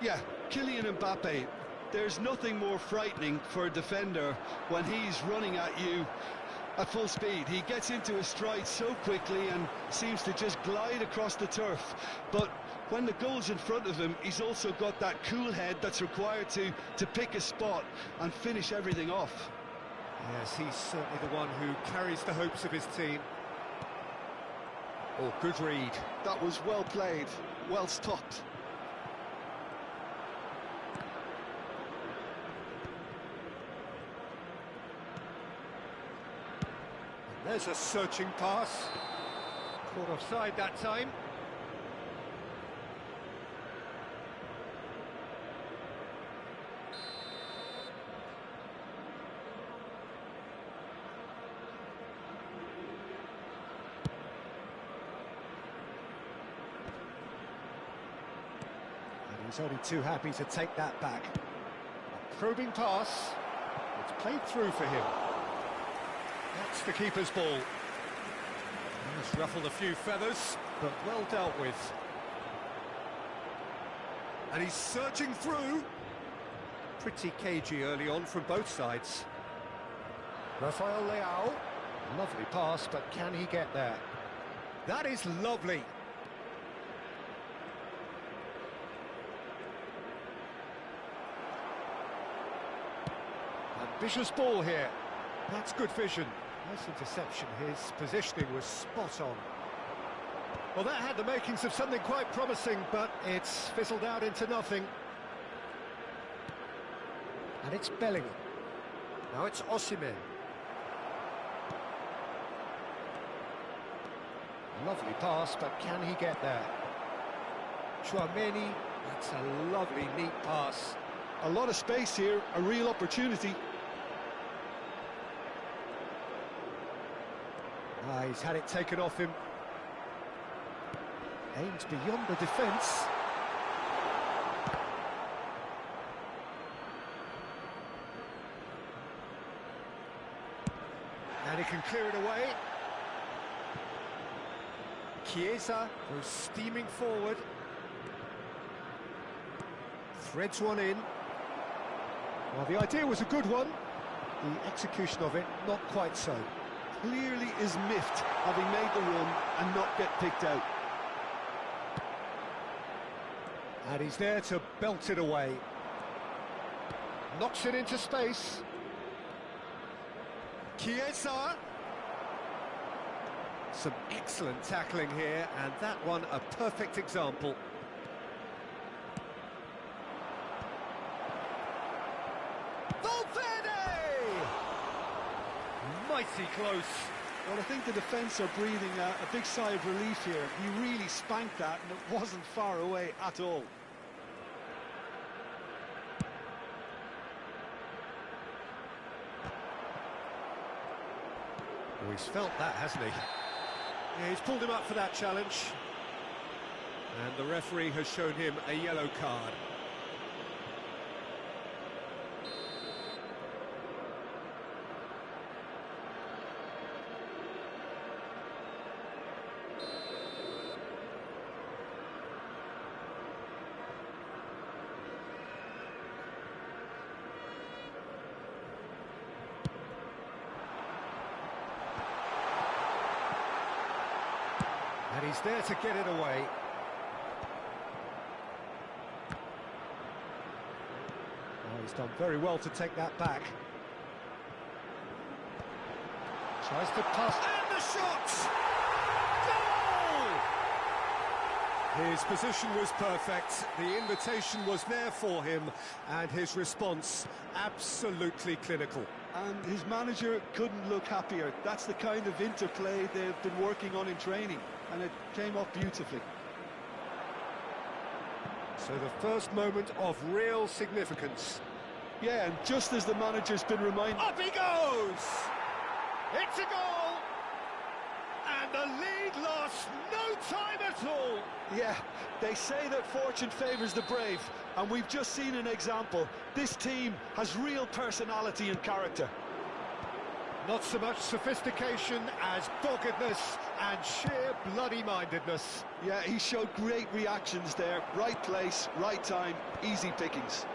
Yeah, Kylian Mbappe. There's nothing more frightening for a defender when he's running at you at full speed. He gets into his stride so quickly and seems to just glide across the turf. But when the goal's in front of him, he's also got that cool head that's required to pick a spot and finish everything off. Yes, he's certainly the one who carries the hopes of his team. Oh, good read. That was well played, well stopped. There's a searching pass. Caught offside that time. And he's only too happy to take that back. A probing pass. It's played through for him. That's the keeper's ball. It's ruffled a few feathers, but well dealt with. And he's surging through. Pretty cagey early on from both sides. Rafael Leao. Lovely pass, but can he get there? That is lovely. Ambitious ball here. That's good vision. Nice interception. His positioning was spot on. Well, that had the makings of something quite promising, but it's fizzled out into nothing. And it's Bellingham. Now it's Osimhen. Lovely pass, but can he get there? Chouameni, that's a lovely, neat pass. A lot of space here, a real opportunity. He's had it taken off him. Aims beyond the defence. And he can clear it away. Chiesa goes steaming forward. Threads one in. Well, the idea was a good one. The execution of it, not quite so. Clearly is miffed having made the run and not get picked out. And he's there to belt it away. Knocks it into space. Chiesa. Some excellent tackling here, and that one a perfect example. Mighty close. Well, I think the defence are breathing a big sigh of relief here. He really spanked that, and it wasn't far away at all. Oh, he's felt that, hasn't he? Yeah, he's pulled him up for that challenge. And the referee has shown him a yellow card. And he's there to get it away. Oh, he's done very well to take that back. Tries to pass, and the shot! Goal! His position was perfect, the invitation was there for him, and his response absolutely clinical. And his manager couldn't look happier. That's the kind of interplay they've been working on in training, and it came off beautifully. So the first moment of real significance. Yeah, and just as the manager's been reminded... Up he goes! It's a goal! And the lead lost no time at all! Yeah, they say that fortune favours the brave, and we've just seen an example. This team has real personality and character. Not so much sophistication as doggedness and sheer bloody-mindedness. Yeah, he showed great reactions there. Right place, right time, easy pickings.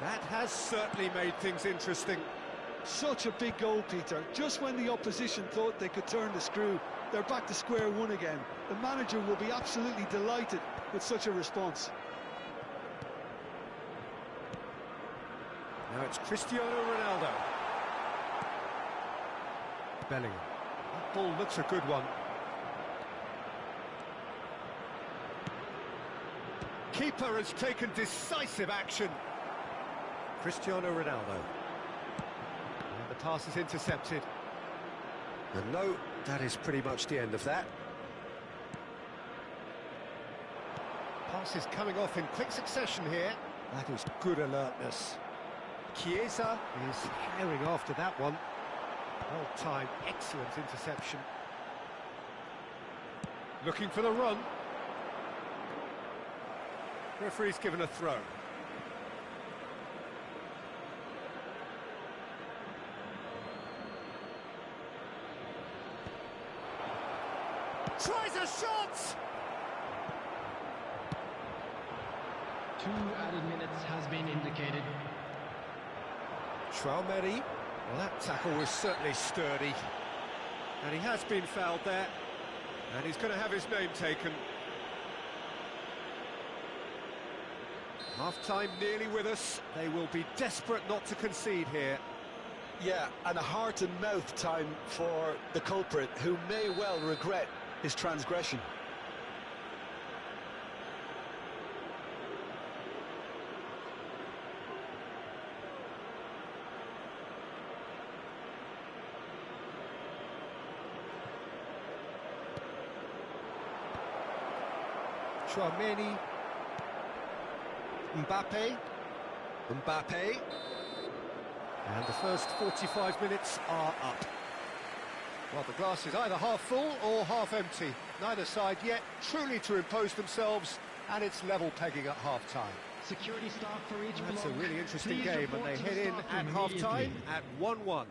That has certainly made things interesting. Such a big goal, Peter. Just when the opposition thought they could turn the screw, they're back to square one again. The manager will be absolutely delighted with such a response. Now it's Cristiano Ronaldo. Bellingham. That ball looks a good one. Keeper has taken decisive action. Cristiano Ronaldo. And the pass is intercepted. And no, that is pretty much the end of that. Pass is coming off in quick succession here. That is good alertness. Chiesa is herring after that one. Well-timed, excellent interception. Looking for the run. Referee's given a throw. Tries a shot! 2 added minutes has been indicated. Traumeri. Well, that tackle was certainly sturdy. And he has been fouled there. And he's going to have his name taken. Half-time nearly with us. They will be desperate not to concede here. Yeah, and a heart and mouth time for the culprit, who may well regret his transgression. Traumeri. Mbappe. And the first 45 minutes are up. Well, the glass is either half full or half empty. Neither side yet truly to impose themselves, and it's level pegging at half-time. Security staff for each That's a block. really interesting Please game, and report they to the head in staff at room half-time immediately. at 1-1.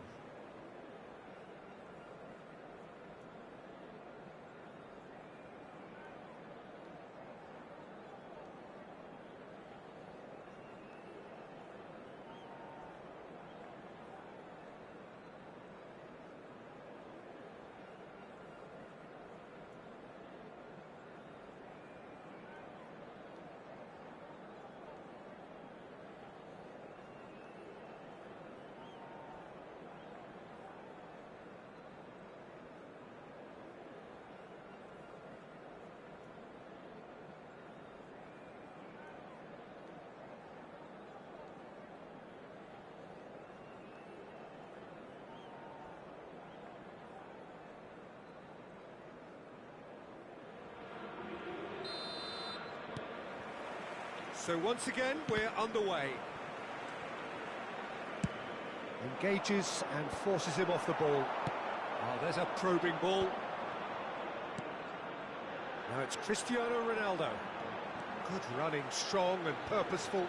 So once again, we're underway. Engages and forces him off the ball. Oh, there's a probing ball. Now it's Cristiano Ronaldo. Good running, strong and purposeful.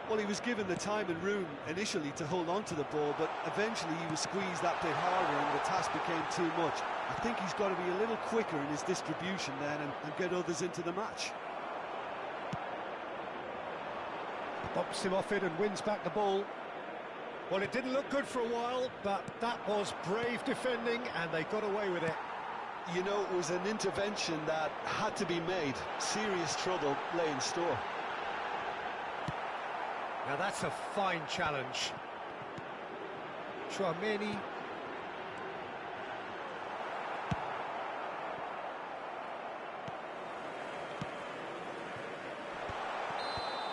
Well, he was given the time and room initially to hold on to the ball, but eventually he was squeezed that bit harder and the task became too much. I think he's got to be a little quicker in his distribution then and get others into the match. Bumps him off it and wins back the ball. Well, it didn't look good for a while, but that was brave defending, and they got away with it. You know, it was an intervention that had to be made. Serious trouble lay in store. Now that's a fine challenge. Chouameni.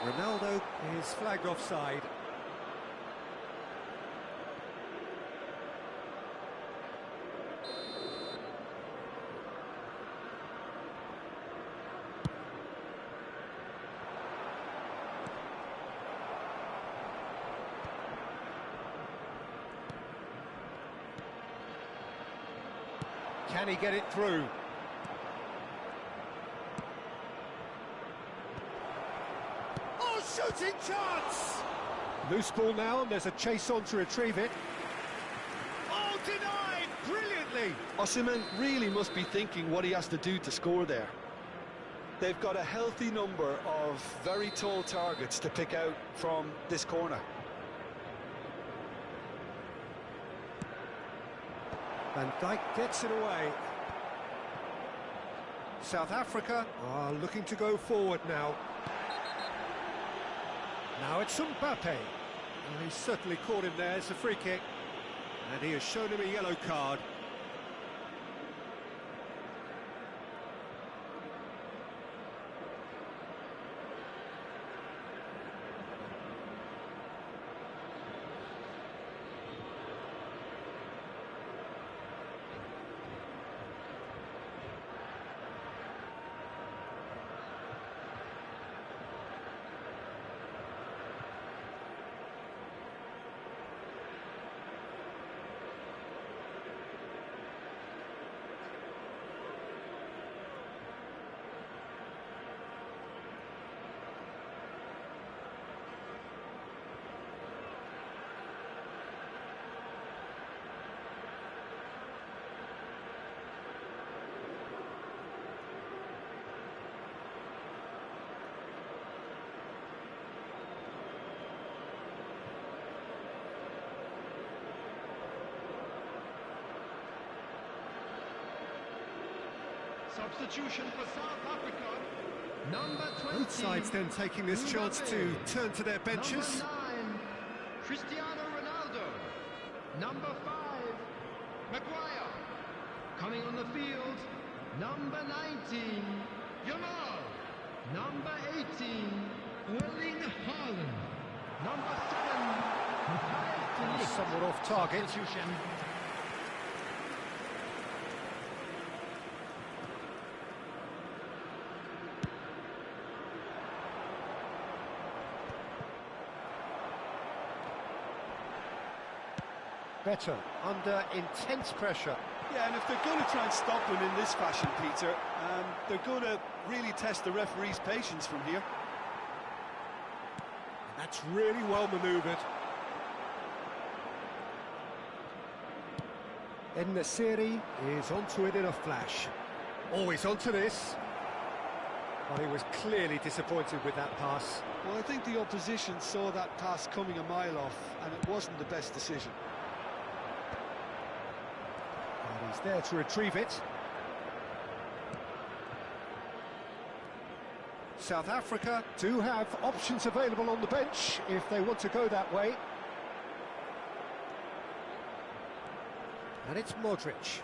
Ronaldo is flagged offside. Can he get it through? Oh, shooting chance! Loose ball now, and there's a chase on to retrieve it. Oh, denied! Brilliantly! Osimhen really must be thinking what he has to do to score there. They've got a healthy number of very tall targets to pick out from this corner. Van Dijk gets it away. South Africa are looking to go forward now. Now it's Mbappe. Well, he's certainly caught him there. It's a free kick. And he has shown him a yellow card. Substitution for South Africa. Number 20. Both sides then taking this chance to turn to their benches. Number 9, Cristiano Ronaldo. Number 5, Maguire. Coming on the field, number 19, Yamal. Number 18, Erling Haaland. Number 7, Somewhat off target. Substitution. Better under intense pressure. Yeah, and if they're going to try and stop him in this fashion, Peter, they're going to really test the referee's patience from here. That's really well manoeuvred. En-Nesyri is onto it in a flash. Oh, he's onto this. Well, he was clearly disappointed with that pass. Well, I think the opposition saw that pass coming a mile off, and it wasn't the best decision. And he's there to retrieve it. South Africa do have options available on the bench if they want to go that way. And it's Modric.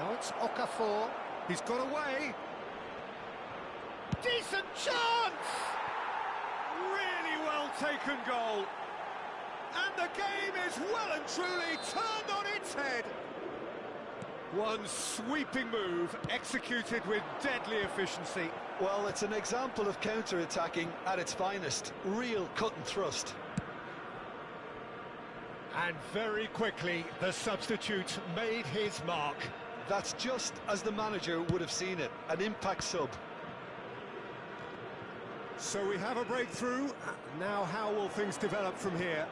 Now it's Okafor. He's got away. Decent chance! Really well taken goal. And the game is well and truly turned on its head. One sweeping move executed with deadly efficiency. Well, it's an example of counter-attacking at its finest. Real cut and thrust. And very quickly, the substitute made his mark. That's just as the manager would have seen it. An impact sub. So we have a breakthrough. Now how will things develop from here?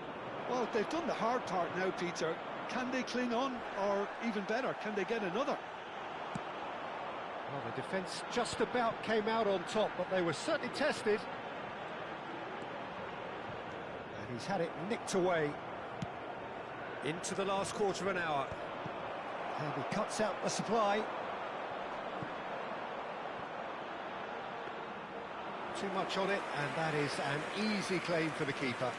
Well, they've done the hard part now, Peter. Can they cling on, or even better, can they get another? Well, the defence just about came out on top, but they were certainly tested. And he's had it nicked away. Into the last quarter of an hour. And he cuts out the supply. Too much on it, and that is an easy claim for the keeper.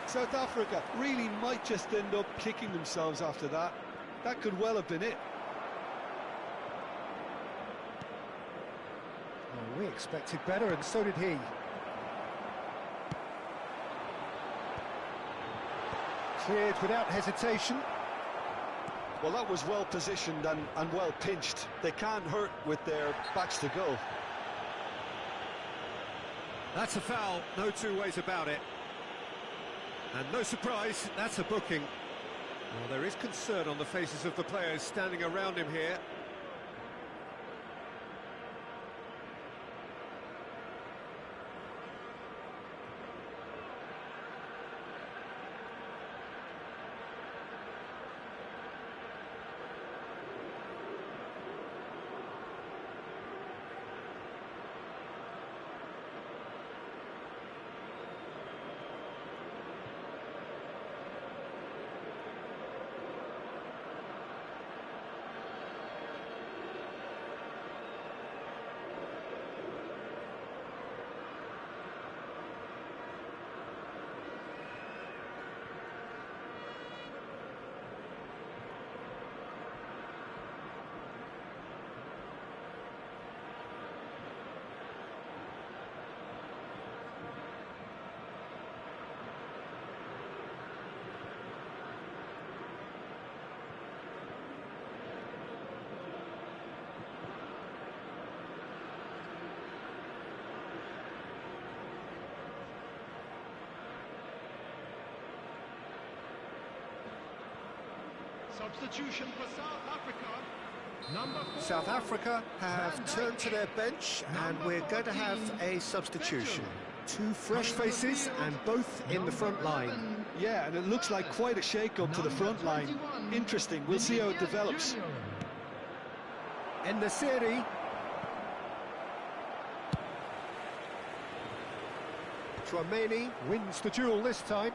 South Africa really might just end up kicking themselves after that. That could well have been it. Well, we expected better, and so did he. Cleared without hesitation. Well, that was well positioned and well pinched. They can't hurt with their backs to goal. That's a foul, no two ways about it. And no surprise, that's a booking. Well, there is concern on the faces of the players standing around him here. Substitution for South Africa. Number 4. South Africa have turned to their bench, and we're going to have a substitution. Two fresh faces, and both in the front line. Yeah, and it looks like quite a shake-up to the front line. Interesting, we'll see how it develops. In the series. Chouameni wins the duel this time.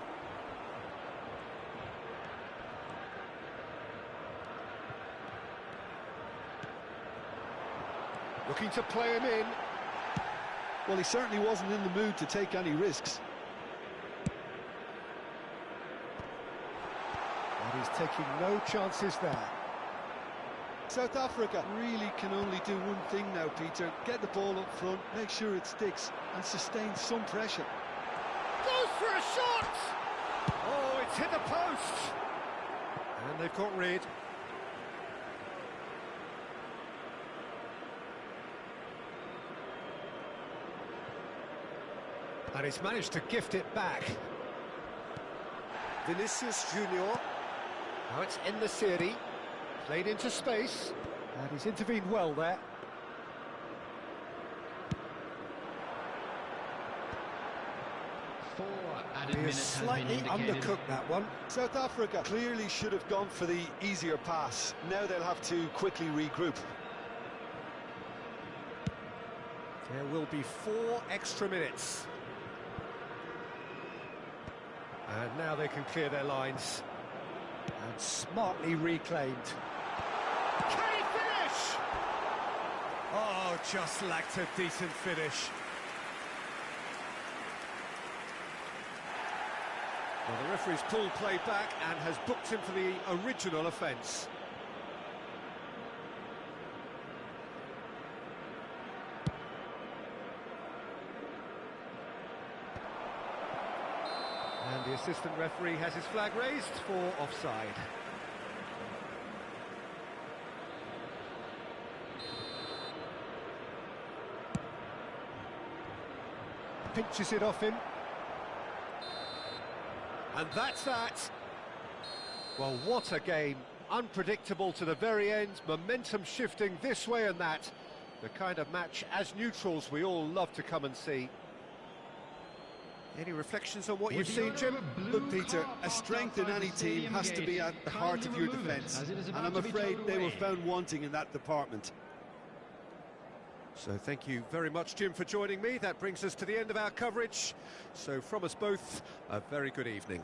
Looking to play him in. Well, he certainly wasn't in the mood to take any risks. And he's taking no chances there. South Africa really can only do one thing now, Peter. Get the ball up front, make sure it sticks, and sustain some pressure. Goes for a shot! Oh, it's hit the post! And they've got rid. And he's managed to gift it back. Vinicius Junior. Now it's in the series. Played into space. And he's intervened well there. He has slightly undercooked that one. South Africa clearly should have gone for the easier pass. Now they'll have to quickly regroup. There will be 4 extra minutes. And now they can clear their lines. And smartly reclaimed. Can he finish? Oh, just lacked a decent finish. Well, the referee's pulled play back and has booked him for the original offence. And the assistant referee has his flag raised for offside. Pinches it off him. And that's that. Well, what a game. Unpredictable to the very end, momentum shifting this way and that. The kind of match, as neutrals, we all love to come and see. Any reflections on what you've seen, Jim? Look, Peter, a strength in any team has to be at the heart of your defence, and I'm afraid they were found wanting in that department. So thank you very much, Jim, for joining me. That brings us to the end of our coverage. So from us both, a very good evening.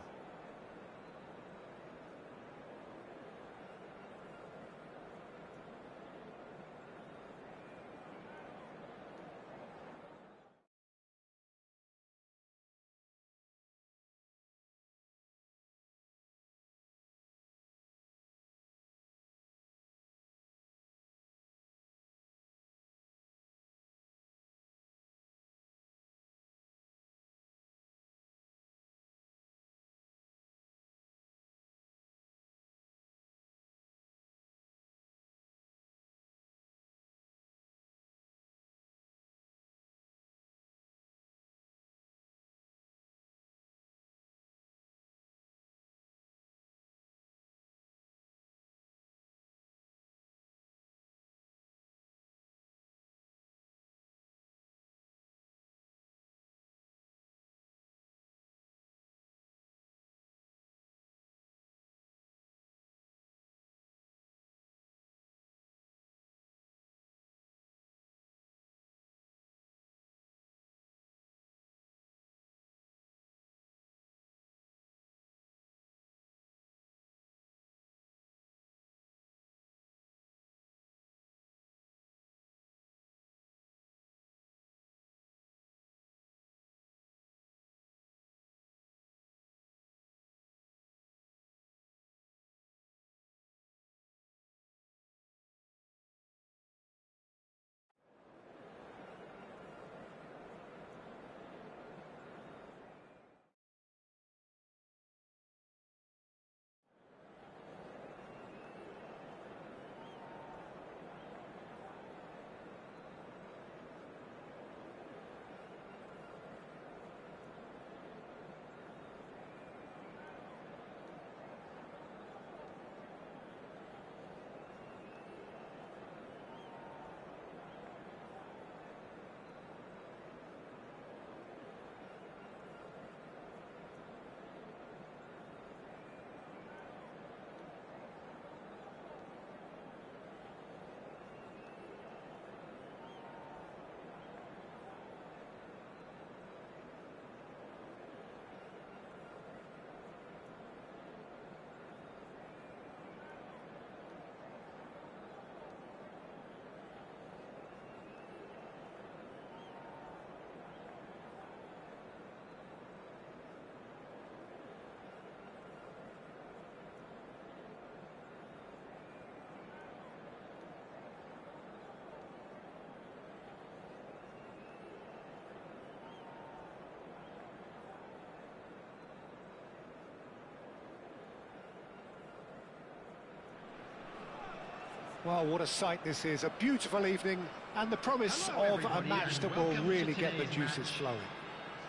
Well, what a sight this is. A beautiful evening and the promise Hello, of a everybody, match and that will welcome really to get the today's juices match. flowing.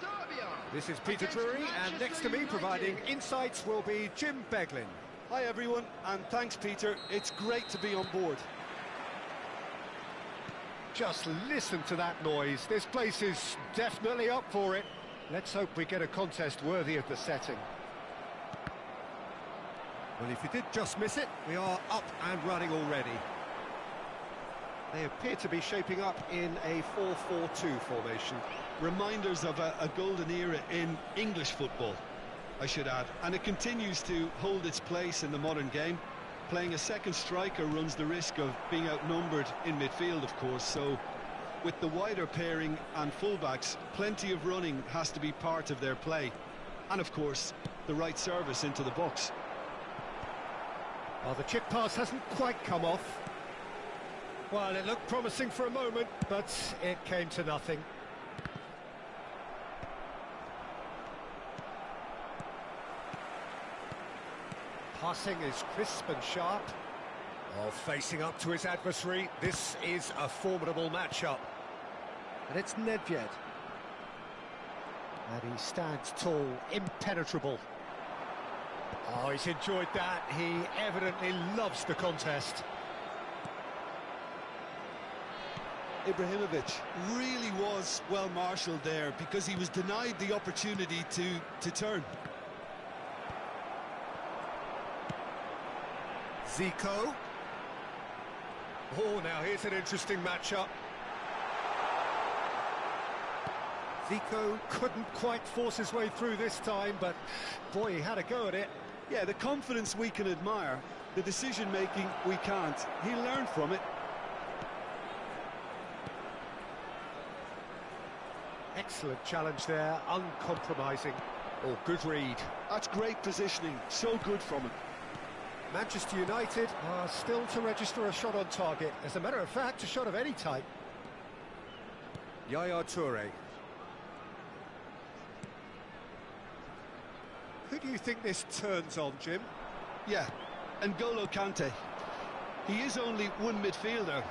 Serbia This is Peter against Drury, and Manchester next to me United. providing insights will be Jim Beglin. Hi everyone, and thanks Peter, it's great to be on board. Just listen to that noise. This place is definitely up for it. Let's hope we get a contest worthy of the setting. Well, if you did just miss it, we are up and running already. They appear to be shaping up in a 4-4-2 formation. Reminders of a golden era in English football, I should add. And it continues to hold its place in the modern game. Playing a second striker runs the risk of being outnumbered in midfield, of course, so with the wider pairing and fullbacks, plenty of running has to be part of their play. And of course, the right service into the box. Well, the chip pass hasn't quite come off. Well, it looked promising for a moment, but it came to nothing. Passing is crisp and sharp. While facing up to his adversary, this is a formidable matchup. And it's Nedved. And he stands tall, impenetrable. Oh, he's enjoyed that. He evidently loves the contest. Ibrahimovic really was well marshalled there because he was denied the opportunity to turn. Zico. Oh, now here's an interesting matchup. Zico couldn't quite force his way through this time, but boy, he had a go at it. Yeah, the confidence we can admire, the decision-making we can't. He learned from it. Excellent challenge there, uncompromising. Oh, good read. That's great positioning, so good from him. Manchester United are still to register a shot on target. As a matter of fact, a shot of any type. Yaya Toure. Who do you think this turns on, Jim? Yeah, N'Golo Kante. He is only one midfielder,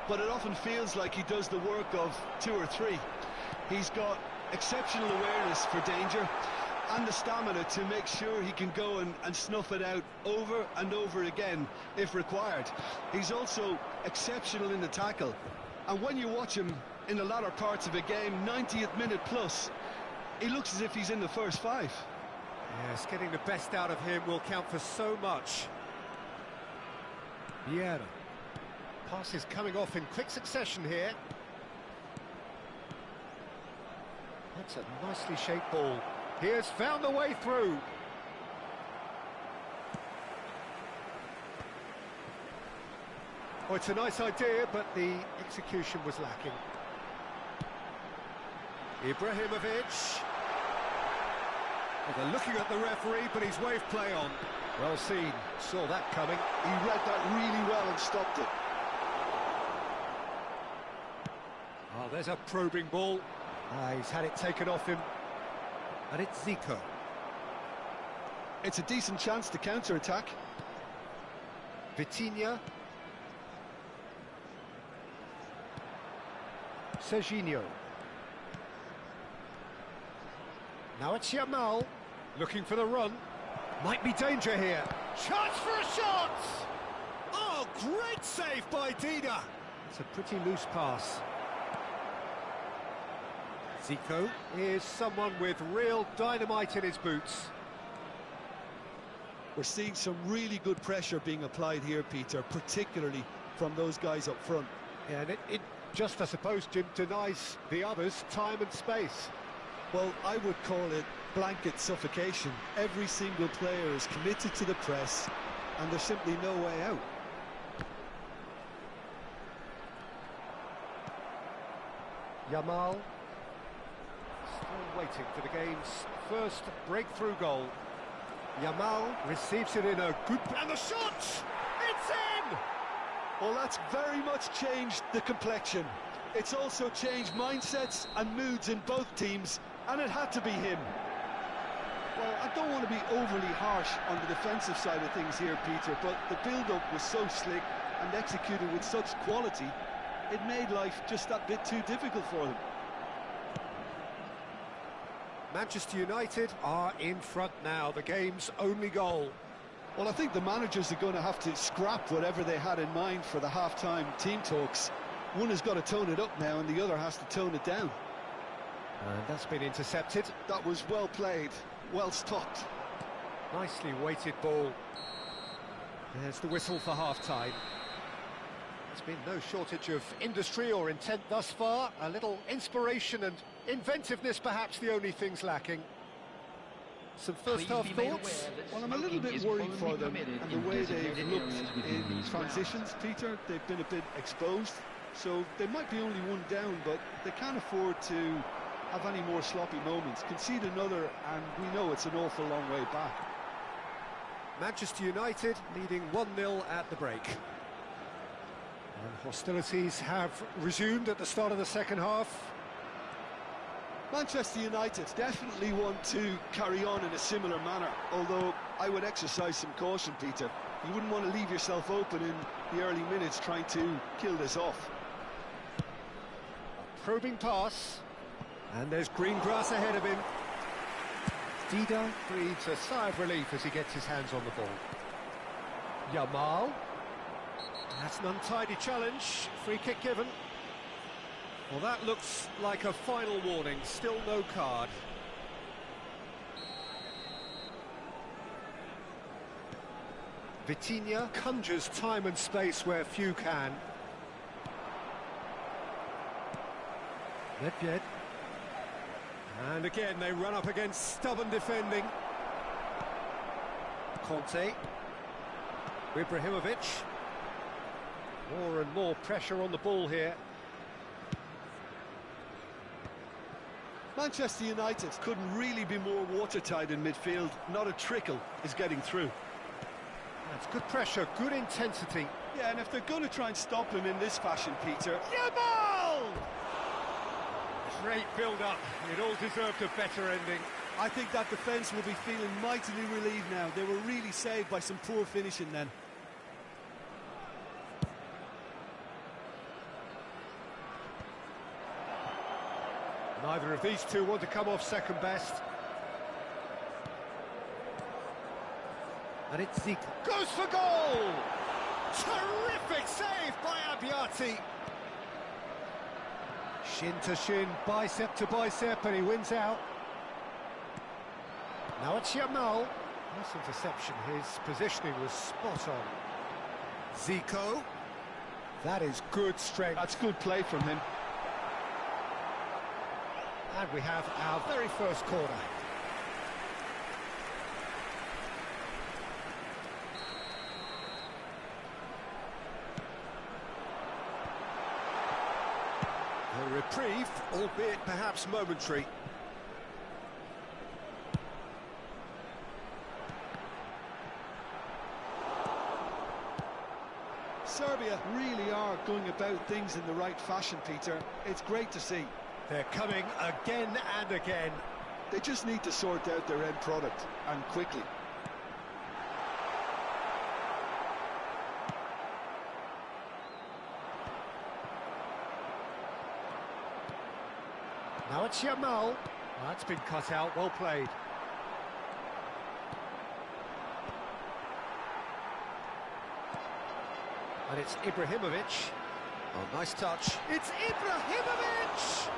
but it often feels like he does the work of two or three. He's got exceptional awareness for danger and the stamina to make sure he can go and snuff it out over and over again if required. He's also exceptional in the tackle, and when you watch him in the latter parts of a game, 90th minute plus, he looks as if he's in the first five. Yes, getting the best out of him will count for so much. Vieira. Pass is coming off in quick succession here. That's a nicely shaped ball. He has found the way through. Oh, it's a nice idea, but the execution was lacking. Ibrahimovic. Well, they're looking at the referee, but he's waved play on. Well seen, saw that coming. He read that really well and stopped it. Oh, there's a probing ball. He's had it taken off him. And it's Zico. It's a decent chance to counter-attack. Vitinha. Serginho. Now it's Yamal, looking for the run. Might be danger here. Chance for a shot! Oh, great save by Dida. It's a pretty loose pass. Zico is someone with real dynamite in his boots. We're seeing some really good pressure being applied here, Peter, particularly from those guys up front. Yeah, and it just, I suppose, Jim, denies the others time and space. Well, I would call it blanket suffocation. Every single player is committed to the press, and there's simply no way out. Yamal still waiting for the game's first breakthrough goal. Yamal receives it in a good... and the shot! It's in! Well, that's very much changed the complexion. It's also changed mindsets and moods in both teams, and it had to be him. Well, I don't want to be overly harsh on the defensive side of things here, Peter, but the build-up was so slick, and executed with such quality, it made life just that bit too difficult for them. Manchester United are in front now, the game's only goal. Well, I think the managers are going to have to scrap whatever they had in mind for the half-time team talks. One has got to tone it up now, and the other has to tone it down. And that's been intercepted. That was well played, well stopped. Nicely weighted ball. There's the whistle for half-time. There's been no shortage of industry or intent thus far. A little inspiration and inventiveness, perhaps the only things lacking. Some first-half thoughts? Well, I'm a little bit worried for them and the way they've looked in transitions, Peter. They've been a bit exposed, so they might be only one down, but they can't afford to have any more sloppy moments. Concede another, and we know it's an awful long way back. Manchester United leading 1-0 at the break. And hostilities have resumed at the start of the second half. Manchester United definitely want to carry on in a similar manner, although I would exercise some caution, Peter. You wouldn't want to leave yourself open in the early minutes trying to kill this off. A probing pass. And there's green grass ahead of him. Dida breathes a sigh of relief as he gets his hands on the ball. Yamal. That's an untidy challenge. Free kick given. Well, that looks like a final warning. Still no card. Vitinha conjures time and space where few can. Nedved. And again, they run up against stubborn defending. Conte. Ibrahimovic. More and more pressure on the ball here. Manchester United couldn't really be more watertight in midfield. Not a trickle is getting through. That's good pressure, good intensity. Yeah, and if they're going to try and stop him in this fashion, Peter... Yamal! Great build-up. It all deserved a better ending. I think that defence will be feeling mightily relieved now. They were really saved by some poor finishing then. Neither of these two want to come off second best. And it's Zico. Goes for goal! Terrific save by Abbiati. Shin to shin, bicep to bicep, and he wins out. Now it's Yamal. Nice interception. His positioning was spot on. Zico. That is good strength. That's good play from him. And we have our very first corner. A reprieve, albeit perhaps momentary. Serbia really are going about things in the right fashion, Peter. It's great to see. They're coming again and again. They just need to sort out their end product, and quickly. Now it's Yamal. That's been cut out, well played. And it's Ibrahimovic. Oh, nice touch. It's Ibrahimovic!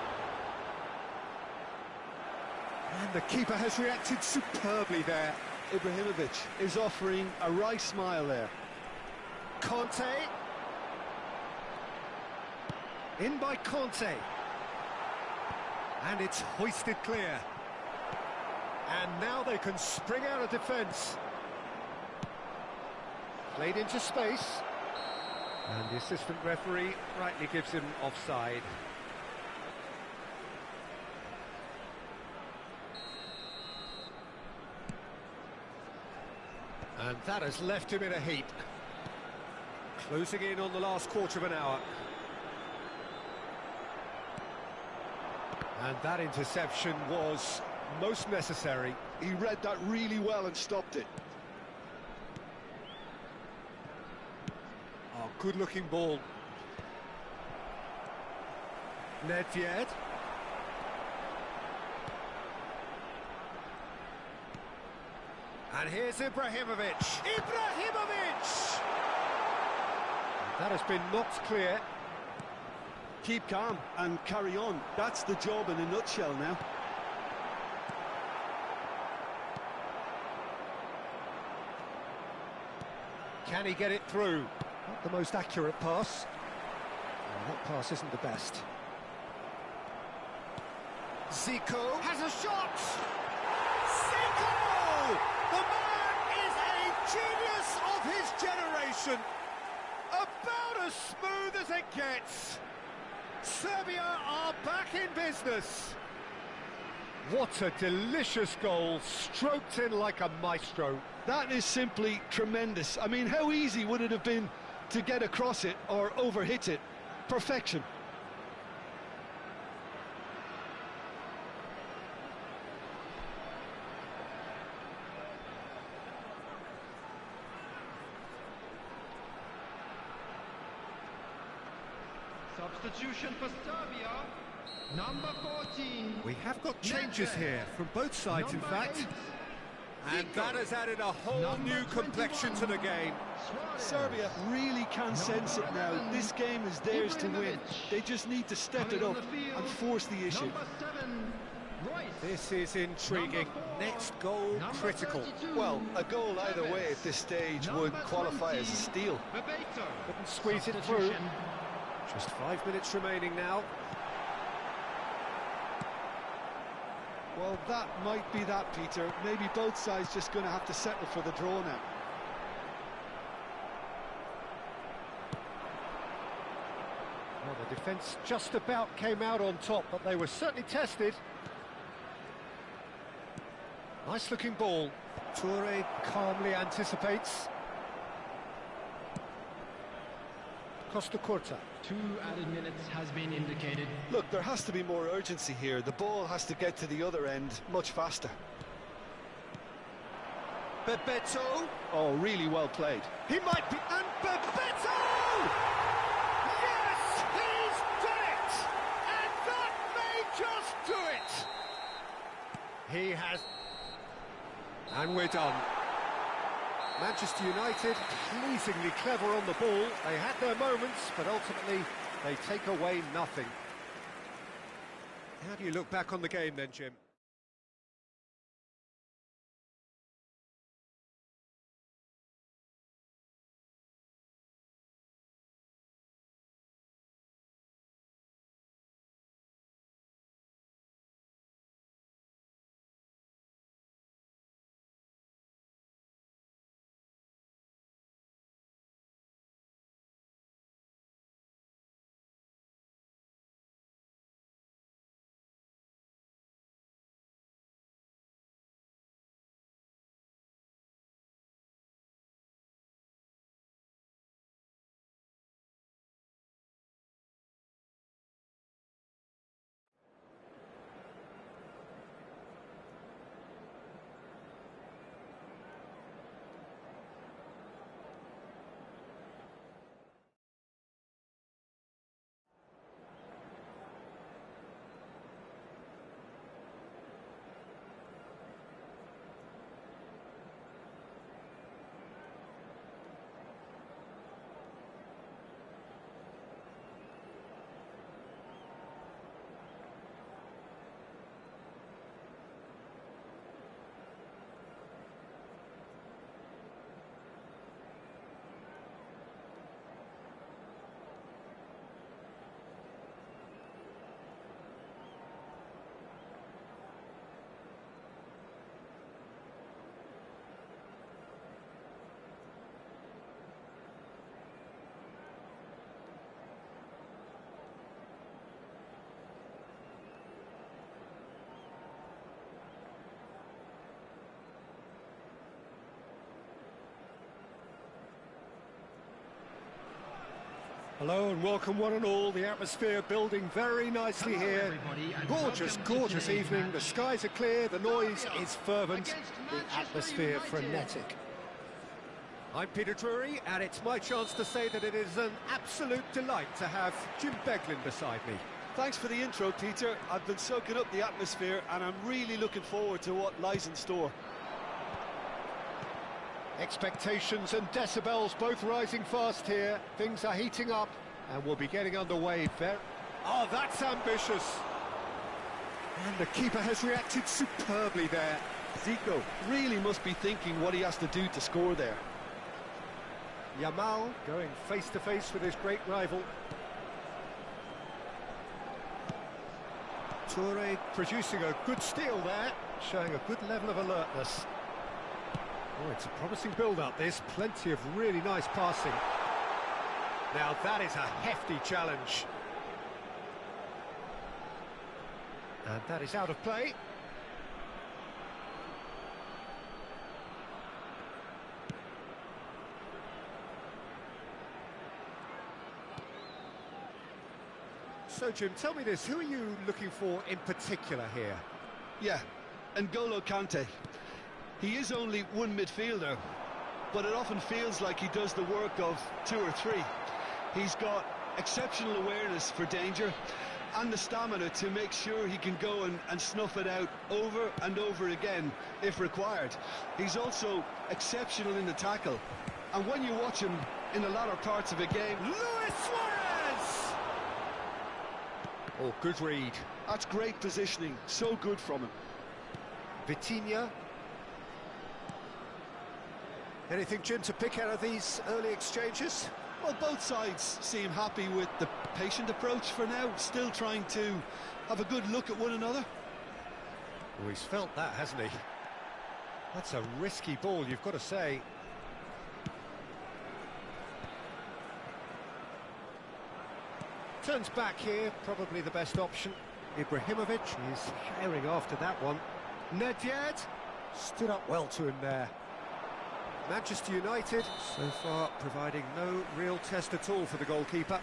And the keeper has reacted superbly there. Ibrahimovic is offering a wry smile there. Conte. In by Conte. And it's hoisted clear. And now they can spring out of defence. Played into space. And the assistant referee rightly gives him offside. And that has left him in a heap. Closing in on the last quarter of an hour. And that interception was most necessary. He read that really well and stopped it. Oh, Good-looking ball. Nedved. And here's Ibrahimovic. Ibrahimovic! That has been knocked clear. Keep calm and carry on. That's the job in a nutshell now. Can he get it through? Not the most accurate pass. Well, that pass isn't the best. Zico has a shot! Zico! The man is a genius of his generation. About as smooth as it gets. Serbia are back in business. What a delicious goal, stroked in like a maestro. That is simply tremendous. I mean, how easy would it have been to get across it or overhit it? Perfection. Substitution for Serbia, number 14. We have got changes here from both sides, in fact. And that has added a whole new complexion to the game. Serbia really can sense it now. This game is theirs to win. They just need to step it up and force the issue. This is intriguing. Next goal critical. Well, a goal either way at this stage would qualify as a steal. Couldn't squeeze it through. Just 5 minutes remaining now. Well, that might be that, Peter. Maybe both sides just going to have to settle for the draw now. Well, the defence just about came out on top, but they were certainly tested. Nice looking ball. Toure calmly anticipates. Costa Curta. 2 added minutes has been indicated. Look, there has to be more urgency here. The ball has to get to the other end much faster. Bebeto. Oh, really well played. He might be... And Bebeto! Yes, he's done it! And that may just do it! He has... And we're done. Manchester United, pleasingly clever on the ball. They had their moments, but ultimately they take away nothing. How do you look back on the game then, Jim? Hello and welcome one and all. The atmosphere building very nicely here. Gorgeous, gorgeous evening. The skies are clear, the noise is fervent, the atmosphere frenetic. I'm Peter Drury, and it's my chance to say that it is an absolute delight to have Jim Beglin beside me. Thanks for the intro, Peter. I've been soaking up the atmosphere, and I'm really looking forward to what lies in store. Expectations and decibels both rising fast here. Things are heating up, and we'll be getting underway very... Oh, that's ambitious. And the keeper has reacted superbly there. Zico really must be thinking what he has to do to score there. Yamal going face-to-face with his great rival. Toure producing a good steal there, showing a good level of alertness. Oh, it's a promising build-up, this. Plenty of really nice passing. Now that is a hefty challenge. And that is out of play. So, Jim, tell me this, who are you looking for in particular here? Yeah, N'Golo Kante. He is only one midfielder, but it often feels like he does the work of two or three. He's got exceptional awareness for danger and the stamina to make sure he can go and snuff it out over and over again if required. He's also exceptional in the tackle, and when you watch him in the latter parts of a game... Luis Suarez! Oh, good read. That's great positioning, so good from him. Vitinha. Anything, Jim, to pick out of these early exchanges? Well, both sides seem happy with the patient approach for now, still trying to have a good look at one another. Oh, he's felt that, hasn't he? That's a risky ball, you've got to say. Turns back here, probably the best option. Ibrahimovic is herring after that one. Nedved stood up well to him there. Manchester United, so far, providing no real test at all for the goalkeeper.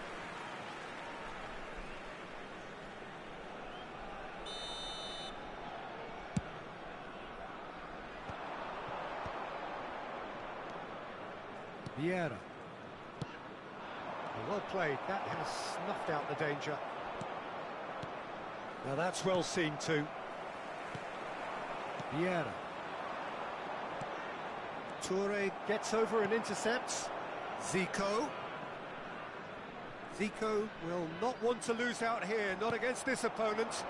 Vieira. Well played, that has snuffed out the danger. Now that's well seen too. Vieira. Toure gets over and intercepts. Zico. Zico will not want to lose out here, not against this opponent.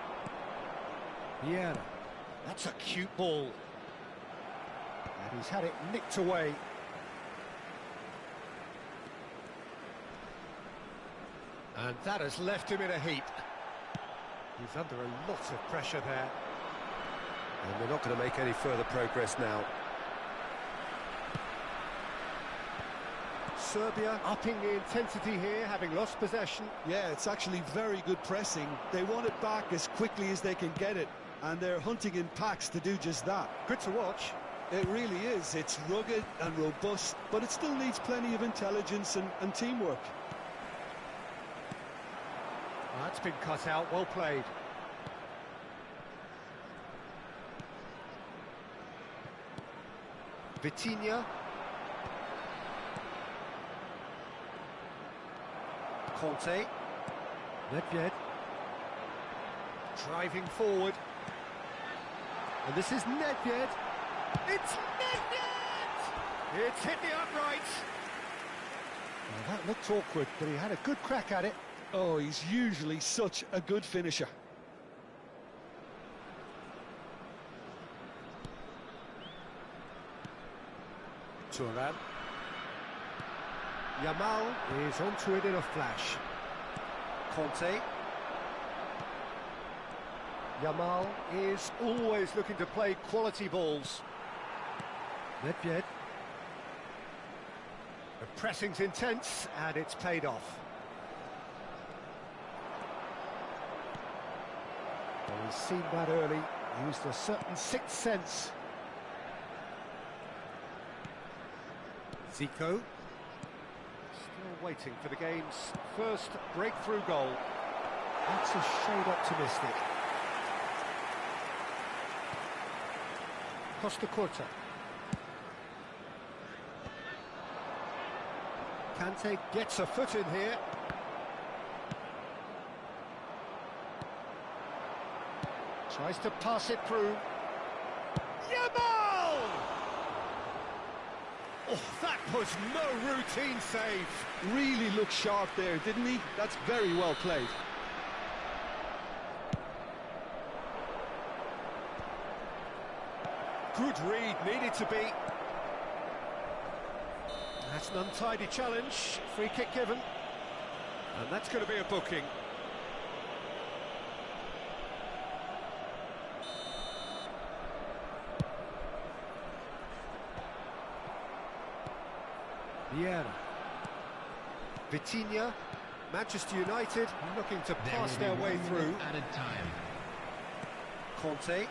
Vieira. That's a cute ball. And he's had it nicked away. And that has left him in a heap. He's under a lot of pressure there. And they're not going to make any further progress now. Serbia upping the intensity here, having lost possession. Yeah, it's actually very good pressing. They want it back as quickly as they can get it, and they're hunting in packs to do just that. Good to watch. It really is. It's rugged and robust, but it still needs plenty of intelligence and teamwork. That's been cut out, well played. Vitinha. Conte. Nedved. Driving forward. And this is Nedved. It's Nedved! It's hit the upright. Well, that looked awkward, but he had a good crack at it. Oh, he's usually such a good finisher. Thuram. Yamal is onto it in a flash. Conte. Yamal is always looking to play quality balls. Nedved. The pressing's intense and it's paid off. Well, he's seen that early, used a certain sixth sense. Zico. Still waiting for the game's first breakthrough goal. That's a shade optimistic. Costa Curta. Kante gets a foot in here. Tries to pass it through. Yamal! Oh, that was no routine save. Really looked sharp there, didn't he? That's very well played. Good read, needed to be. That's an untidy challenge. Free kick given. And that's going to be a booking. Vieira. Vitinha. Manchester United looking to pass their way through. Added time. Conte.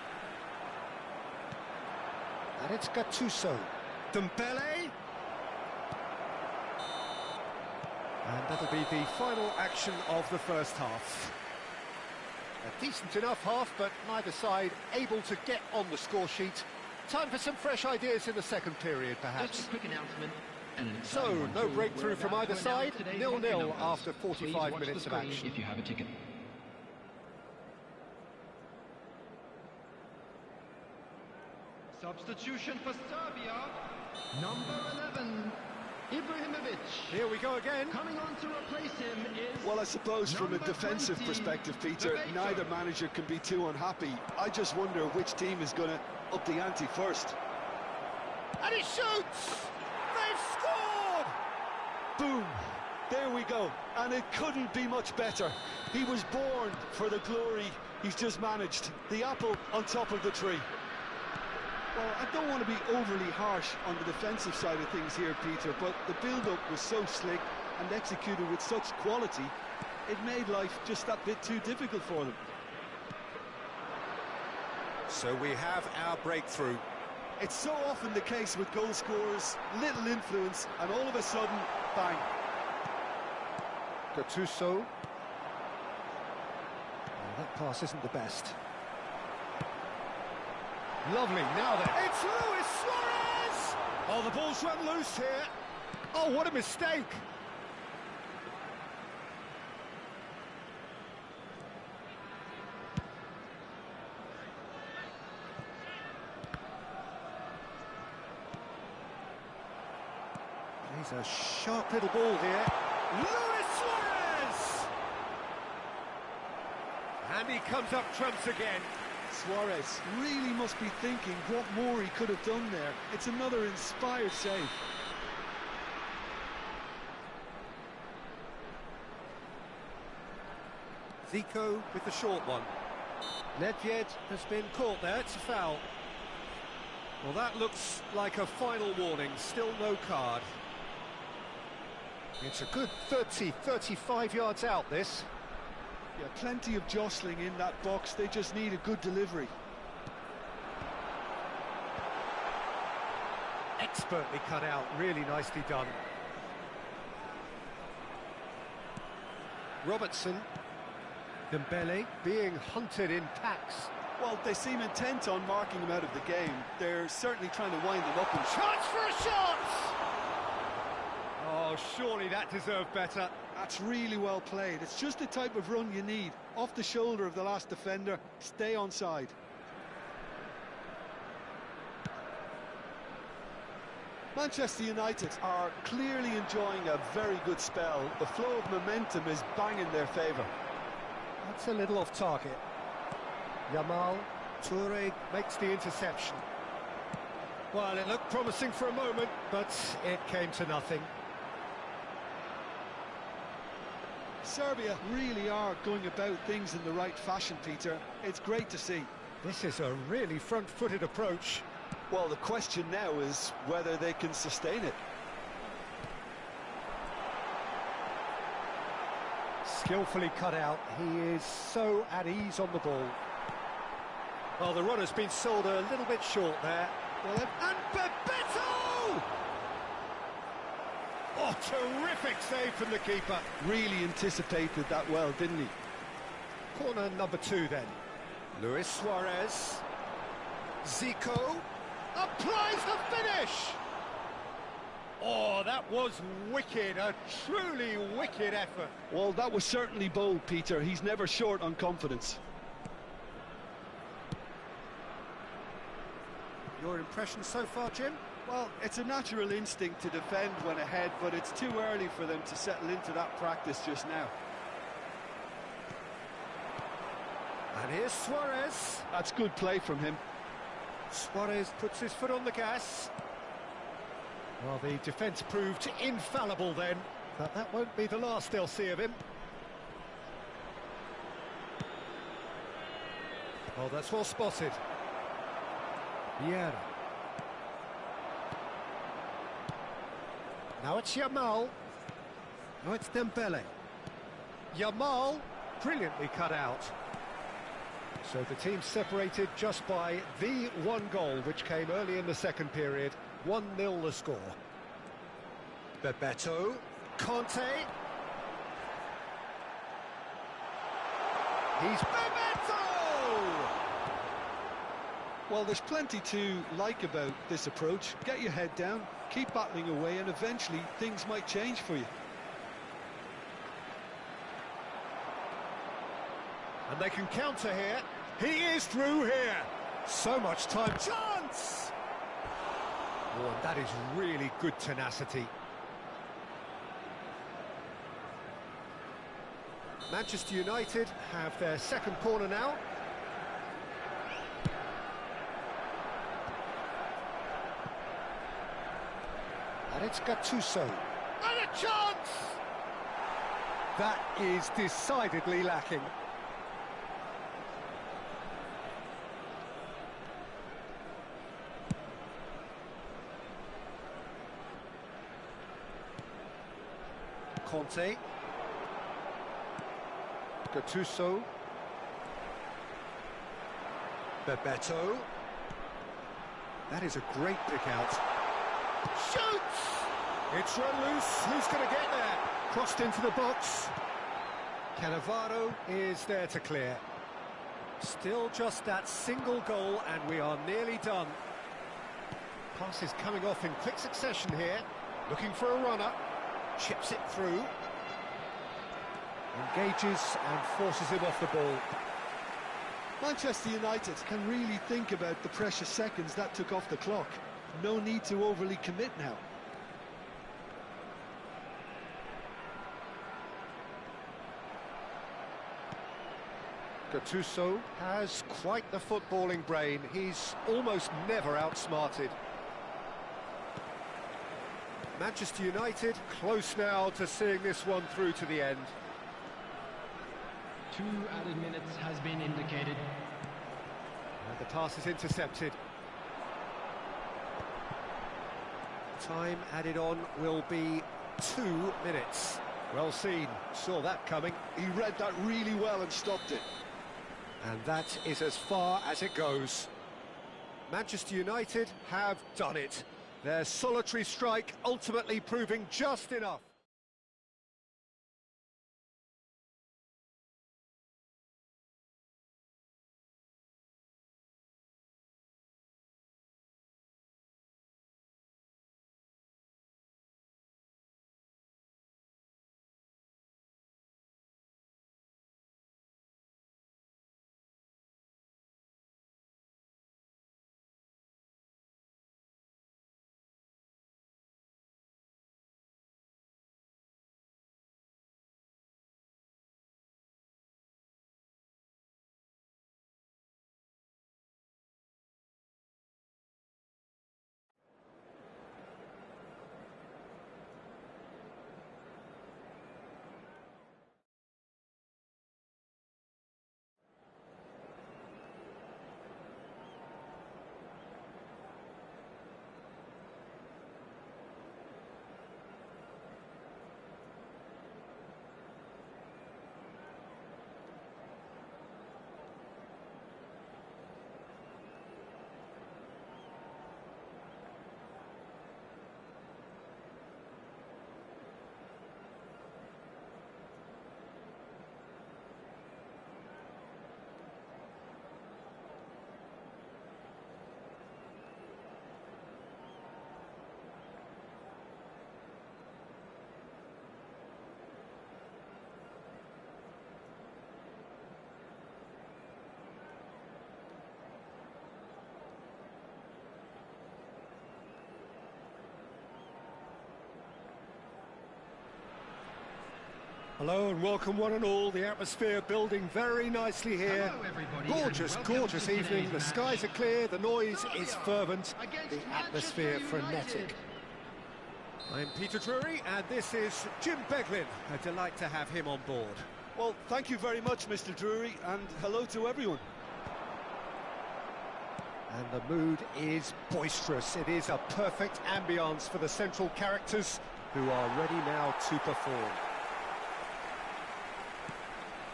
And it's Gattuso. Dembele. And that'll be the final action of the first half. A decent enough half, but neither side able to get on the score sheet. Time for some fresh ideas in the second period, perhaps. Just a quick announcement. So, no breakthrough from either side, 0-0 after 45 minutes of action. If you have a ticket. Substitution for Serbia. Number 11, Ibrahimovic. Here we go again. Coming on to replace him is... Well, I suppose from a number defensive 20, perspective, Peter, Bebeto. neither manager can be too unhappy. I just wonder which team is going to up the ante first. And he shoots! They've scored! Boom! There we go. And it couldn't be much better. He was born for the glory he's just managed. The apple on top of the tree. Well, I don't want to be overly harsh on the defensive side of things here, Peter, but the build-up was so slick and executed with such quality, it made life just that bit too difficult for them. So we have our breakthrough. It's so often the case with goal scorers, little influence, and all of a sudden, bang. Gattuso. Oh, that pass isn't the best. Lovely, now then. It's Luis Suarez! Oh, the ball's run loose here. Oh, what a mistake. Plays a sharp little ball here. Luis Suarez! And he comes up trumps again. Suarez really must be thinking what more he could have done there. It's another inspired save. Zico with the short one. Nedved has been caught there, it's a foul. Well, that looks like a final warning, still no card. It's a good 35 yards out, this. Yeah, plenty of jostling in that box. They just need a good delivery. Expertly cut out, really nicely done. Robertson. Dembele being hunted in packs. Well, they seem intent on marking him out of the game. They're certainly trying to wind him up. And Chance for a shot! Oh, surely that deserved better. That's really well played. It's just the type of run you need. Off the shoulder of the last defender, stay onside. Manchester United are clearly enjoying a very good spell. The flow of momentum is bang in their favour. That's a little off target. Yamal, Toure makes the interception. Well, it looked promising for a moment, but it came to nothing. Serbia really are going about things in the right fashion, Peter. It's great to see. This is a really front-footed approach. Well, the question now is whether they can sustain it. Skillfully cut out. He is so at ease on the ball. Well, the runner's been sold a little bit short there. Well, and Bebeto! Oh, terrific save from the keeper. Really anticipated that well, didn't he? Corner number 2 then. Luis Suarez. Zico applies the finish. Oh, that was wicked, a truly wicked effort. Well, that was certainly bold, Peter. He's never short on confidence. Your impression so far, Jim? Well, it's a natural instinct to defend when ahead, but it's too early for them to settle into that practice just now. And here's Suarez. That's good play from him. Suarez puts his foot on the gas. Well, the defence proved infallible then, but that won't be the last they'll see of him. Oh, that's well spotted. Vieira. Now it's Yamal. Now it's Dembele. Yamal, brilliantly cut out. So the team separated just by the one goal, which came early in the second period. 1-0 the score. Bebeto. Conte. He's Bebeto! Well, there's plenty to like about this approach. Get your head down, keep battling away, and eventually things might change for you. And they can counter here. He is through here. So much time. Chance! Oh, and that is really good tenacity. Manchester United have their second corner now. And it's Gattuso. And a chance! That is decidedly lacking. Conte. Gattuso. Bebeto. That is a great pick out. Shoots! It's run loose. Who's going to get there? Crossed into the box. Cannavaro is there to clear. Still just that single goal and we are nearly done. Pass is coming off in quick succession here. Looking for a runner. Chips it through. Engages and forces him off the ball. Manchester United can really think about the precious seconds that took off the clock. No need to overly commit now. Gattuso has quite the footballing brain. He's almost never outsmarted. Manchester United close now to seeing this one through to the end. 2 added minutes has been indicated. And the pass is intercepted. Time added on will be 2 minutes. Well seen, saw that coming. He read that really well and stopped it. And that is as far as it goes. Manchester United have done it. Their solitary strike ultimately proving just enough. Hello and welcome one and all. The atmosphere building very nicely here. Hello, everybody, Gorgeous, and welcome gorgeous to evening. today's The skies are clear, the noise is fervent, against the atmosphere Manchester United. frenetic. I'm Peter Drury, and this is Jim Beglin. A delight to have him on board. Well, thank you very much, Mr. Drury, and hello to everyone. And the mood is boisterous. It is a perfect ambience for the central characters who are ready now to perform.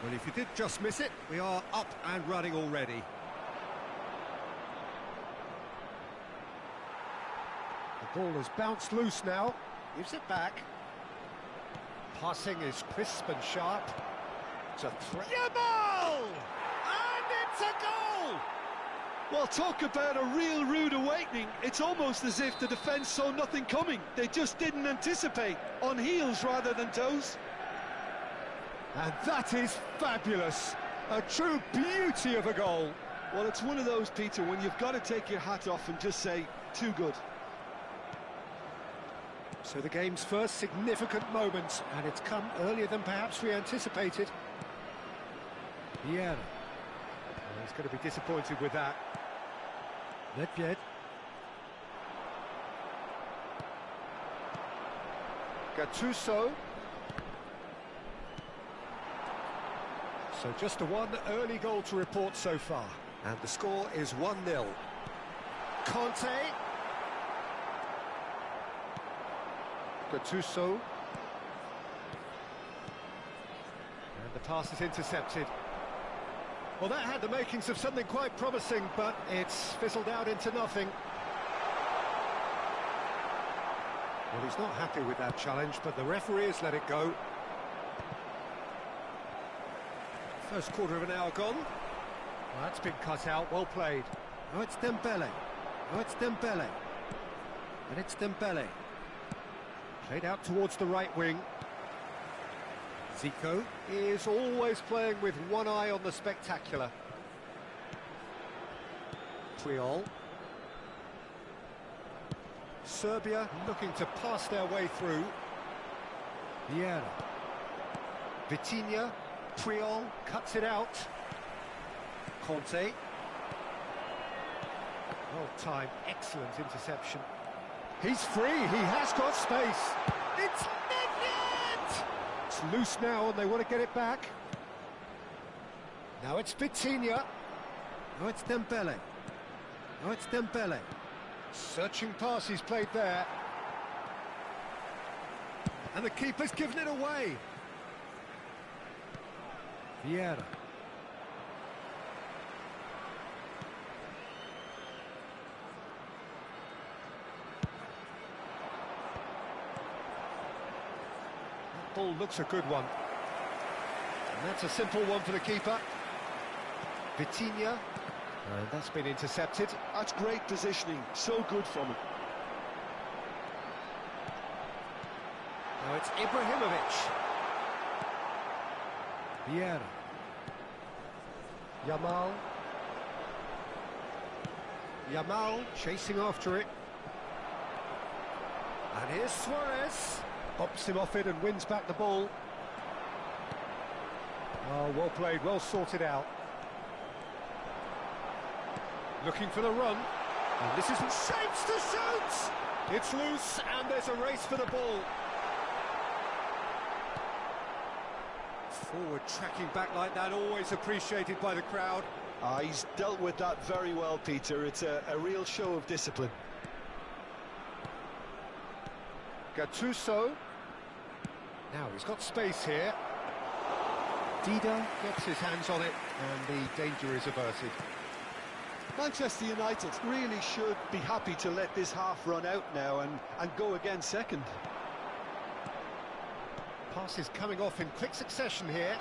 Well, if you did just miss it, we are up and running already. The ball has bounced loose now. Gives it back. Passing is crisp and sharp. It's a threat. Yamal! And it's a goal! Well, talk about a real rude awakening. It's almost as if the defence saw nothing coming. They just didn't anticipate, on heels rather than toes. And that is fabulous. A true beauty of a goal. Well, it's one of those, Peter, when you've got to take your hat off and just say, too good. So the game's first significant moment, and it's come earlier than perhaps we anticipated. Vieira. Well, he's going to be disappointed with that. Nedved. Gattuso. So just a one early goal to report so far. And the score is 1-0. Conte. Gattuso. And the pass is intercepted. Well, that had the makings of something quite promising, but it's fizzled out into nothing. Well, he's not happy with that challenge, but the referee has let it go. First quarter of an hour gone. Well, that's been cut out, well played. Oh, it's Dembele. Oh, it's Dembele. And it's Dembele. Played out towards the right wing. Zico. Is always playing with one eye on the spectacular. Puyol. Serbia looking to pass their way through. Vieira. Vitinha. Puyol cuts it out. Conte. Well timed, excellent interception. He's free, he has got space. It's Nedved! It's loose now and they want to get it back. Now it's Vitinha. Oh, it's Dembele. Oh, it's Dembele. Searching pass he's played there. And the keeper's given it away. Vieira. That ball looks a good one. And that's a simple one for the keeper. Vitinha. And that's been intercepted. That's great positioning, so good from him. Now it's Ibrahimovic. Vieira. Yamal. Yamal chasing after it. And here's Suarez. Bops him off it and wins back the ball. Oh, well played, well sorted out. Looking for the run. And this isn't shapes to shoot! It's loose and there's a race for the ball. Forward tracking back like that, always appreciated by the crowd. He's dealt with that very well, Peter. It's a real show of discipline. Gattuso. Now he's got space here. Dida gets his hands on it and the danger is averted. Manchester United really should be happy to let this half run out now and go again second. Passes coming off in quick succession here.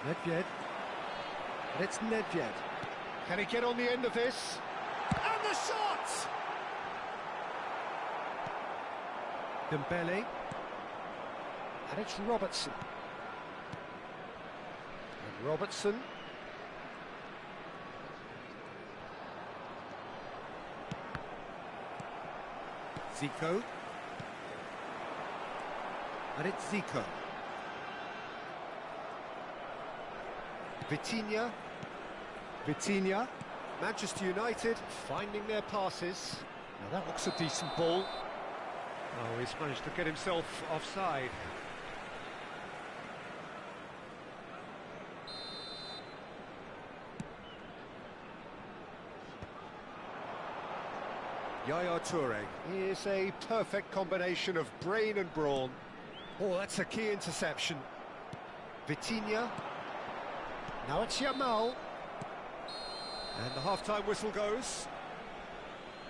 Nedved. And it's Nedved. Can he get on the end of this? And the shot! Dembele. And it's Robertson. And Robertson. Zico. And it's Zico. Vitinha. Manchester United finding their passes. Now that looks a decent ball. Oh, he's managed to get himself offside. Yaya Toure. Here's a perfect combination of brain and brawn. Oh, that's a key interception. Vitinha. Now it's Yamal. And the half-time whistle goes.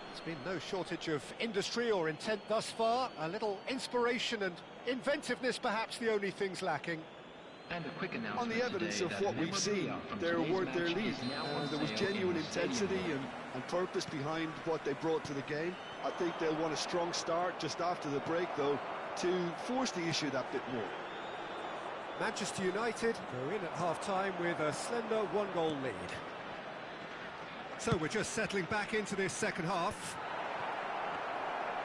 There's been no shortage of industry or intent thus far. A little inspiration and inventiveness, perhaps the only things lacking. And a quick announcement On the evidence of what we've seen, there weren't their lead. There was genuine intensity and purpose behind what they brought to the game. I think they'll want a strong start just after the break, though, to force the issue that bit more. Manchester United go in at half-time with a slender one-goal lead. So we're just settling back into this second half.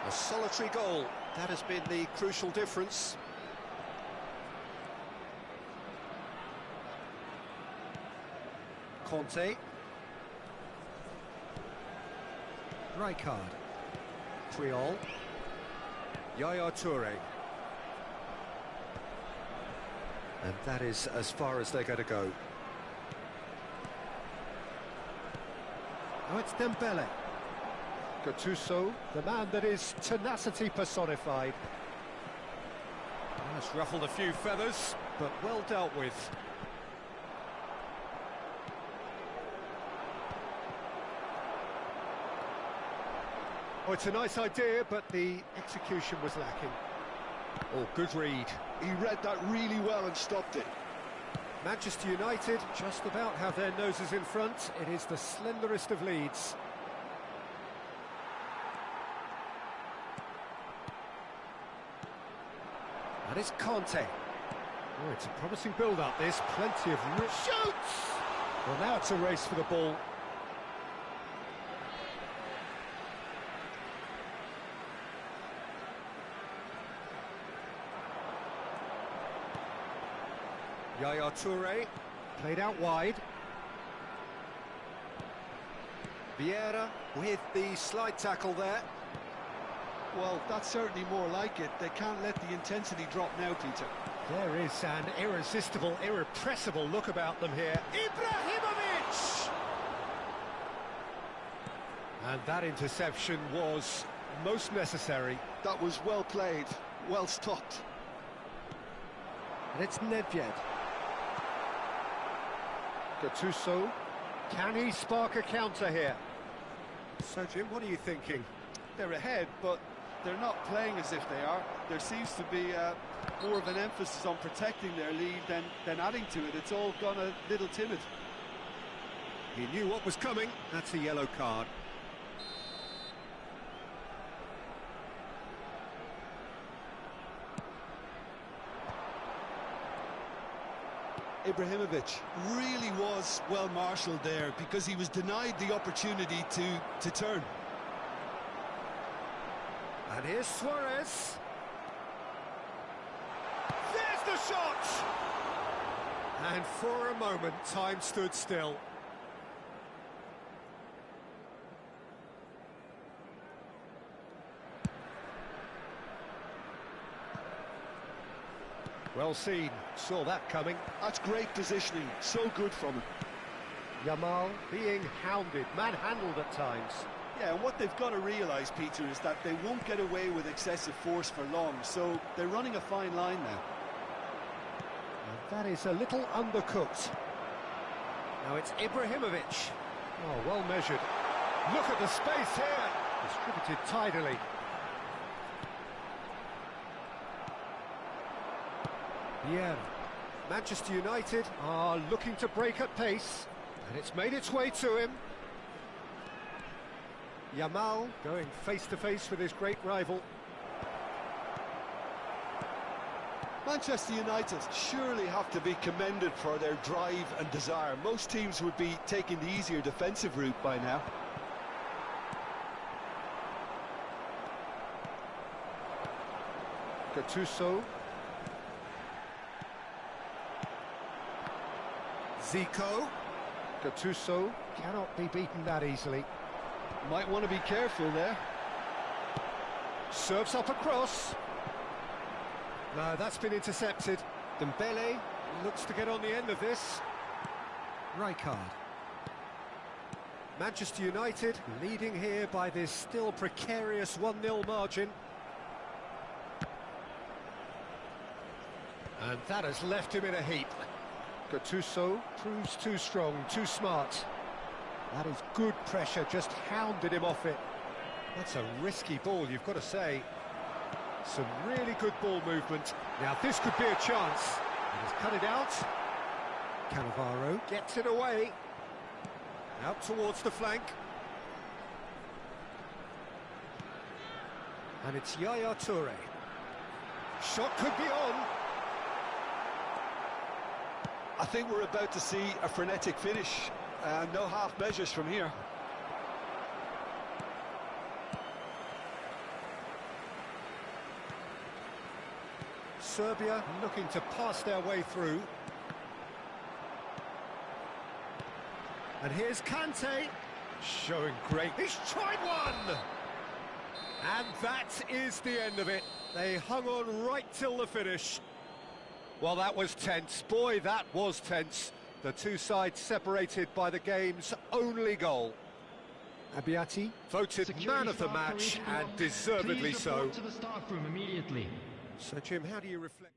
A solitary goal, that has been the crucial difference. Conte. Rijkaard. Triol. Yaya Toure. And that is as far as they're going to go. Now it's Dembele. Gattuso, the man that is tenacity personified. Well, it's ruffled a few feathers, but well dealt with. Oh, it's a nice idea, but the execution was lacking. Oh, good read. He read that really well and stopped it. Manchester United just about have their noses in front. It is the slenderest of leads. And it's Conte. Oh, it's a promising build-up, this. Plenty of... Shoots! Well, now it's a race for the ball. Yaya Toure, played out wide. Vieira with the slide tackle there. Well, that's certainly more like it. They can't let the intensity drop now, Peter. There is an irresistible, irrepressible look about them here. Ibrahimovic! And that interception was most necessary. That was well played, well stopped. And it's Nedved. Gattuso, can he spark a counter here? So, Jim, what are you thinking? They're ahead, but they're not playing as if they are. There seems to be more of an emphasis on protecting their lead than adding to it. It's all gone a little timid. He knew what was coming. That's a yellow card. Ibrahimovic really was well marshalled there because he was denied the opportunity to turn. And here's Suarez. There's the shot! And for a moment, time stood still. Well seen, saw that coming. That's great positioning, so good from him. Yamal being hounded, manhandled at times. Yeah, and what they've got to realise, Peter, is that they won't get away with excessive force for long, so they're running a fine line now. And that is a little undercooked. Now it's Ibrahimovic. Oh, well measured. Look at the space here. Distributed tidily. Vieira. Manchester United are looking to break at pace, and it's made its way to him. Yamal going face-to-face with his great rival. Manchester United surely have to be commended for their drive and desire. Most teams would be taking the easier defensive route by now. Gattuso. Zico. Gattuso cannot be beaten that easily. Might want to be careful there. Serves up a cross. No, that's been intercepted. Dembele looks to get on the end of this. Rijkaard. Manchester United leading here by this still precarious 1-0 margin. And that has left him in a heap. Gattuso proves too strong, too smart. That is good pressure, just hounded him off it. That's a risky ball, you've got to say. Some really good ball movement. Now this could be a chance. He has cut it out. Cannavaro Gets it away. out towards the flank. And it's Yaya Toure. Shot could be on. I think we're about to see a frenetic finish. No half measures from here. Serbia looking to pass their way through. And here's Kante, showing great. He's tried one! And that is the end of it. They hung on right till the finish. Well, that was tense. Boy, that was tense. The two sides separated by the game's only goal. Abbiati Voted man of the match, and deservedly so. To the staff room immediately. So, Jim, how do you reflect?